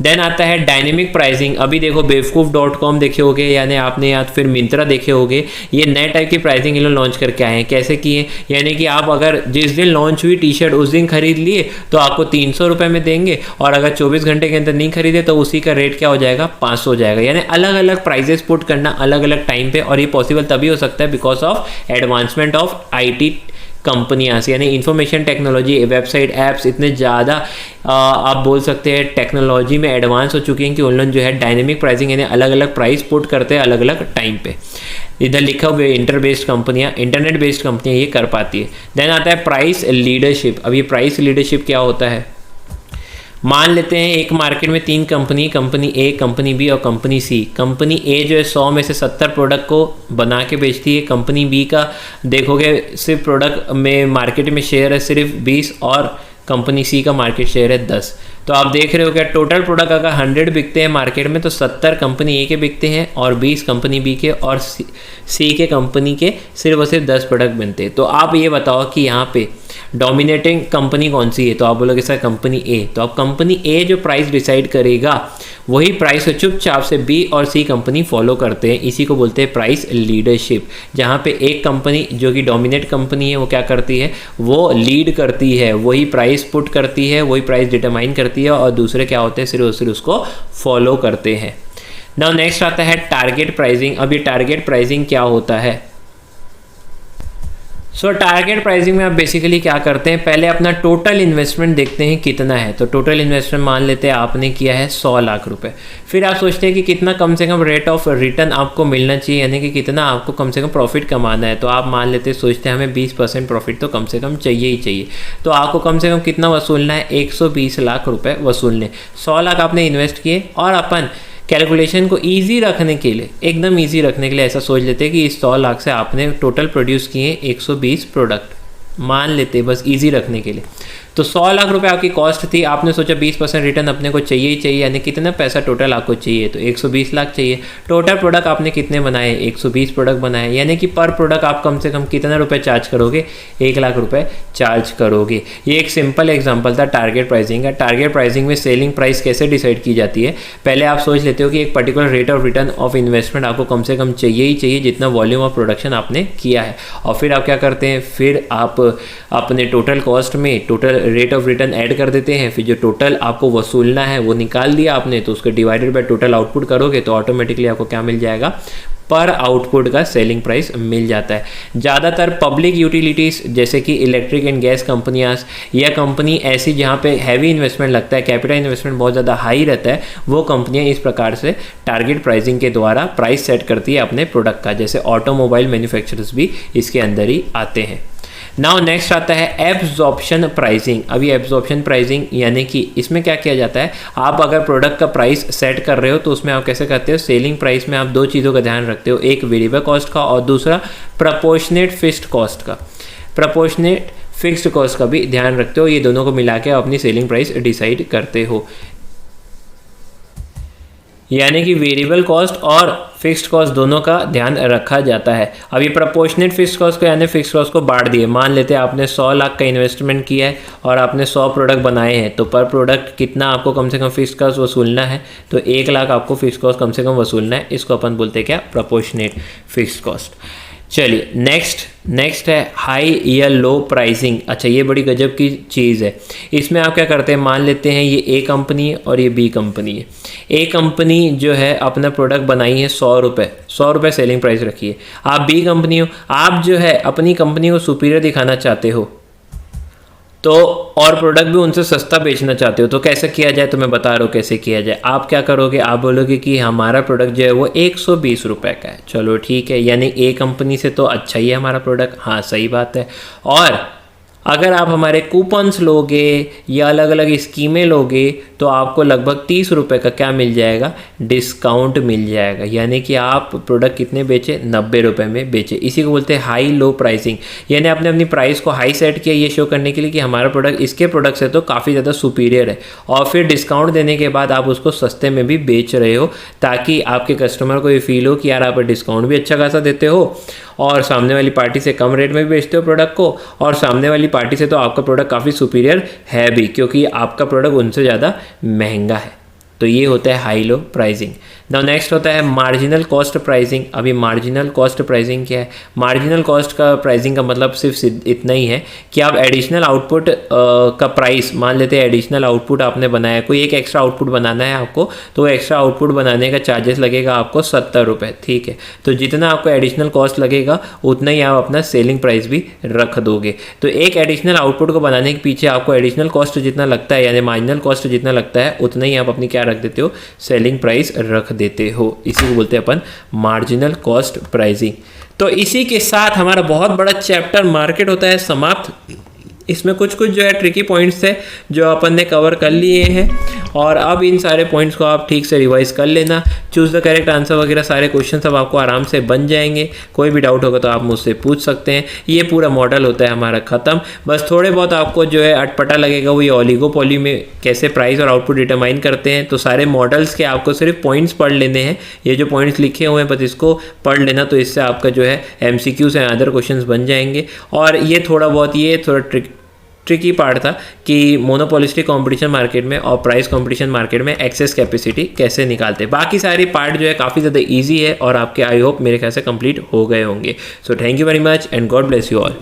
देन आता है डायनेमिक प्राइसिंग। अभी देखो बेवकूफ़.com देखे होगे, यानी आपने या फिर मिंत्रा देखे होगे, ये नए टाइप की प्राइसिंग इन लोग लॉन्च करके आए हैं। कैसे किए, यानी कि आप अगर जिस दिन लॉन्च हुई टी शर्ट उस दिन खरीद लिए तो आपको 300 रुपये में देंगे, और अगर 24 घंटे के अंदर नहीं खरीदे तो उसी का रेट क्या हो जाएगा, 500 हो जाएगा। यानी अलग अलग प्राइजेस पुट करना अलग अलग टाइम पे, और ये पॉसिबल तभी हो सकता है because of advancement of IT कंपनियाँ से, यानी इंफॉर्मेशन टेक्नोलॉजी, वेबसाइट, ऐप्स इतने ज़्यादा आप बोल सकते हैं टेक्नोलॉजी में एडवांस हो चुके हैं कि उन लोग जो है डायनेमिक प्राइसिंग यानी अलग अलग प्राइस पुट करते हैं अलग अलग टाइम पे। इधर लिखा हुआ इंटरनेट बेस्ड कंपनियाँ ये कर पाती है। देन आता है प्राइस लीडरशिप। अब ये प्राइस लीडरशिप क्या होता है, मान लेते हैं एक मार्केट में 3 कंपनी ए, कंपनी बी और कंपनी सी। कंपनी ए जो है 100 में से 70 प्रोडक्ट को बना के बेचती है। कंपनी बी का देखोगे सिर्फ प्रोडक्ट में मार्केट में शेयर है सिर्फ 20, और कंपनी सी का मार्केट शेयर है 10। तो आप देख रहे हो क्या, टोटल प्रोडक्ट अगर 100 बिकते हैं मार्केट में तो 70 कंपनी ए के बिकते हैं और 20 कंपनी बी के, और सी के कंपनी के सिर्फ और सिर्फ 10 प्रोडक्ट बनते हैं। तो आप ये बताओ कि यहाँ पे डोमिनेटिंग कंपनी कौन सी है, तो आप बोलोगे सर कंपनी ए। तो अब कंपनी ए जो प्राइस डिसाइड करेगा वही प्राइस को चुपचाप से बी और सी कंपनी फॉलो करते हैं। इसी को बोलते हैं प्राइस लीडरशिप, जहाँ पे एक कंपनी जो कि डोमिनेट कंपनी है वो क्या करती है, वो लीड करती है, वही प्राइस पुट करती है, वही प्राइस डिटरमाइन करती है, और दूसरे क्या होते हैं सिर्फ उसको फॉलो करते हैं। नाउ नेक्स्ट आता है टारगेट प्राइसिंग। अब ये टारगेट प्राइसिंग क्या होता है, सो टारगेट प्राइसिंग में आप बेसिकली क्या करते हैं, पहले अपना टोटल इन्वेस्टमेंट देखते हैं कितना है। तो टोटल इन्वेस्टमेंट मान लेते हैं आपने किया है 100 लाख रुपए। फिर आप सोचते हैं कि कितना कम से कम रेट ऑफ रिटर्न आपको मिलना चाहिए, यानी कि कितना आपको कम से कम प्रॉफिट कमाना है। तो आप मान लेते हैं, सोचते हैं हमें 20% प्रॉफिट तो कम से कम चाहिए ही चाहिए। तो आपको कम से कम कितना वसूलना है, 120 लाख रुपये वसूलने। 100 लाख आपने इन्वेस्ट किए और अपन कैलकुलेशन को इजी रखने के लिए, एकदम इजी रखने के लिए ऐसा सोच लेते हैं कि इस 100 लाख से आपने टोटल प्रोड्यूस किए 120 प्रोडक्ट, मान लेते बस इजी रखने के लिए। तो 100 लाख रुपए आपकी कॉस्ट थी, आपने सोचा 20% रिटर्न अपने को चाहिए ही चाहिए, यानी कितना पैसा टोटल आपको चाहिए, तो 120 लाख चाहिए। टोटल प्रोडक्ट आपने कितने बनाए, 120 प्रोडक्ट बनाए, यानी कि पर प्रोडक्ट आप कम से कम कितना रुपए चार्ज करोगे, 1 लाख रुपए चार्ज करोगे। ये एक सिंपल एग्जांपल था टारगेट प्राइसिंग का। टारगेट प्राइसिंग में सेलिंग प्राइस कैसे डिसाइड की जाती है, पहले आप सोच लेते हो कि एक particular rate of return of investment आपको कम से कम चाहिए ही चाहिए जितना वॉल्यूम ऑफ प्रोडक्शन आपने किया है। और फिर आप क्या करते हैं, फिर आप अपने टोटल कॉस्ट में total rate of return add कर देते हैं। फिर जो टोटल आपको वसूलना है वो निकाल दिया आपने, तो उसको डिवाइडेड बाय टोटल आउटपुट करोगे तो ऑटोमेटिकली आपको क्या मिल जाएगा, पर आउटपुट का सेलिंग प्राइस मिल जाता है। ज़्यादातर पब्लिक यूटिलिटीज़ जैसे कि इलेक्ट्रिक एंड गैस कंपनियाँ या कंपनी ऐसी जहाँ पे हैवी इन्वेस्टमेंट लगता है, कैपिटल इन्वेस्टमेंट बहुत ज़्यादा हाई रहता है, वो कंपनियाँ इस प्रकार से टारगेट प्राइसिंग के द्वारा प्राइस सेट करती है अपने प्रोडक्ट का। जैसे ऑटोमोबाइल मैन्युफैक्चरर्स भी इसके अंदर ही आते हैं। नाउ नेक्स्ट आता है एब्जॉर्प्शन प्राइसिंग। अभी एब्जॉर्प्शन प्राइसिंग यानी कि इसमें क्या किया जाता है, आप अगर प्रोडक्ट का प्राइस सेट कर रहे हो तो उसमें आप कैसे करते हो, सेलिंग प्राइस में आप दो चीज़ों का ध्यान रखते हो, एक वेरिएबल कॉस्ट का और दूसरा प्रपोर्शनेट फिक्स्ड कॉस्ट का। प्रपोर्शनेट फिक्स्ड कॉस्ट का भी ध्यान रखते हो, ये दोनों को मिला के अपनी सेलिंग प्राइस डिसाइड करते हो। यानी कि वेरिएबल कॉस्ट और फिक्स्ड कॉस्ट दोनों का ध्यान रखा जाता है। अब ये प्रपोर्शनेट फिक्स्ड कॉस्ट को यानी फिक्स्ड कॉस्ट को बांट दिए। मान लेते हैं आपने 100 लाख का इन्वेस्टमेंट किया है और आपने 100 प्रोडक्ट बनाए हैं, तो पर प्रोडक्ट कितना आपको कम से कम फिक्स्ड कॉस्ट वसूलना है, तो 1 लाख आपको फिक्स्ड कॉस्ट कम से कम वसूलना है। इसको अपन बोलते हैं क्या, प्रपोर्शनेट फिक्स्ड कॉस्ट। चलिए नेक्स्ट है हाई या लो प्राइसिंग। अच्छा, ये बड़ी गजब की चीज़ है। इसमें आप क्या करते हैं, मान लेते हैं ये ए कंपनी है और ये बी कंपनी है। ए कंपनी जो है अपना प्रोडक्ट बनाई है 100 रुपये सेलिंग प्राइस रखी है। आप बी कंपनी हो, आप जो है अपनी कंपनी को सुपीरियर दिखाना चाहते हो तो, और प्रोडक्ट भी उनसे सस्ता बेचना चाहते हो, तो कैसे किया जाए, तो मैं बता रहा हूँ कैसे किया जाए। आप क्या करोगे, आप बोलोगे कि हमारा प्रोडक्ट जो है वो 120 रुपये का है। चलो ठीक है, यानी ए कंपनी से तो अच्छा ही है हमारा प्रोडक्ट, हाँ सही बात है। और अगर आप हमारे कूपन्स लोगे या अलग अलग स्कीमें लोगे तो आपको लगभग 30 रुपये का क्या मिल जाएगा, डिस्काउंट मिल जाएगा। यानी कि आप प्रोडक्ट कितने बेचे, 90 रुपये में बेचे। इसी को बोलते हैं हाई लो प्राइसिंग। यानी आपने अपनी प्राइस को हाई सेट किया ये शो करने के लिए कि हमारा प्रोडक्ट इसके प्रोडक्ट से तो काफ़ी ज़्यादा सुपीरियर है, और फिर डिस्काउंट देने के बाद आप उसको सस्ते में भी बेच रहे हो, ताकि आपके कस्टमर को ये फील हो कि यार आप डिस्काउंट भी अच्छा खासा देते हो और सामने वाली पार्टी से कम रेट में भी बेचते हो प्रोडक्ट को, और सामने वाली पार्टी से तो आपका प्रोडक्ट काफ़ी सुपीरियर है भी, क्योंकि आपका प्रोडक्ट उनसे ज़्यादा महंगा है। तो ये होता है high low pricing. Now next होता है मार्जिनल कॉस्ट प्राइसिंग। अभी मार्जिनल कॉस्ट प्राइसिंग क्या है, मार्जिनल कॉस्ट का प्राइसिंग का मतलब सिर्फ इतना ही है कि आप एडिशनल आउटपुट का प्राइस, मान लेते हैं एडिशनल आउटपुट आपने बनाया, कोई एक एक्स्ट्रा आउटपुट बनाना है आपको, तो एक्स्ट्रा आउटपुट बनाने का चार्जेस लगेगा आपको 70 रुपये, ठीक है। तो जितना आपको एडिशनल कॉस्ट लगेगा उतना ही आप अपना सेलिंग प्राइस भी रख दोगे। तो एक एडिशनल आउटपुट को बनाने के पीछे आपको एडिशनल कॉस्ट जितना लगता है, यानी मार्जिनल कॉस्ट जितना लगता है, उतना ही आप अपनी क्या रख देते हो, सेलिंग प्राइस रख देते हो। इसी को बोलते हैं अपन मार्जिनल कॉस्ट प्राइसिंग। तो इसी के साथ हमारा बहुत बड़ा चैप्टर मार्केट होता है समाप्त। इसमें कुछ जो है ट्रिकी पॉइंट्स थे जो अपन ने कवर कर लिए हैं, और अब इन सारे पॉइंट्स को आप ठीक से रिवाइज कर लेना। चूज़ द करेक्ट आंसर वगैरह सारे क्वेश्चन सब आपको आराम से बन जाएंगे। कोई भी डाउट होगा तो आप मुझसे पूछ सकते हैं। ये पूरा मॉडल होता है हमारा ख़त्म। बस थोड़े बहुत आपको जो है अटपटा लगेगा वो ये ओलिगोपोली में कैसे प्राइस और आउटपुट डिटरमाइन करते हैं। तो सारे मॉडल्स के आपको सिर्फ पॉइंट्स पढ़ लेने हैं। ये जो पॉइंट्स लिखे हुए हैं बस इसको पढ़ लेना, तो इससे आपका जो है MCQs एंड अदर क्वेश्चन बन जाएंगे। और ये थोड़ा ट्रिकी पार्ट था कि मोनोपोलिस्टिक कंपटीशन मार्केट में और प्राइस कंपटीशन मार्केट में एक्सेस कैपेसिटी कैसे निकालते हैं। बाकी सारी पार्ट जो है काफ़ी ज़्यादा इजी है और आपके आई होप मेरे ख्याल से कंप्लीट हो गए होंगे। So thank you very much and God bless you all.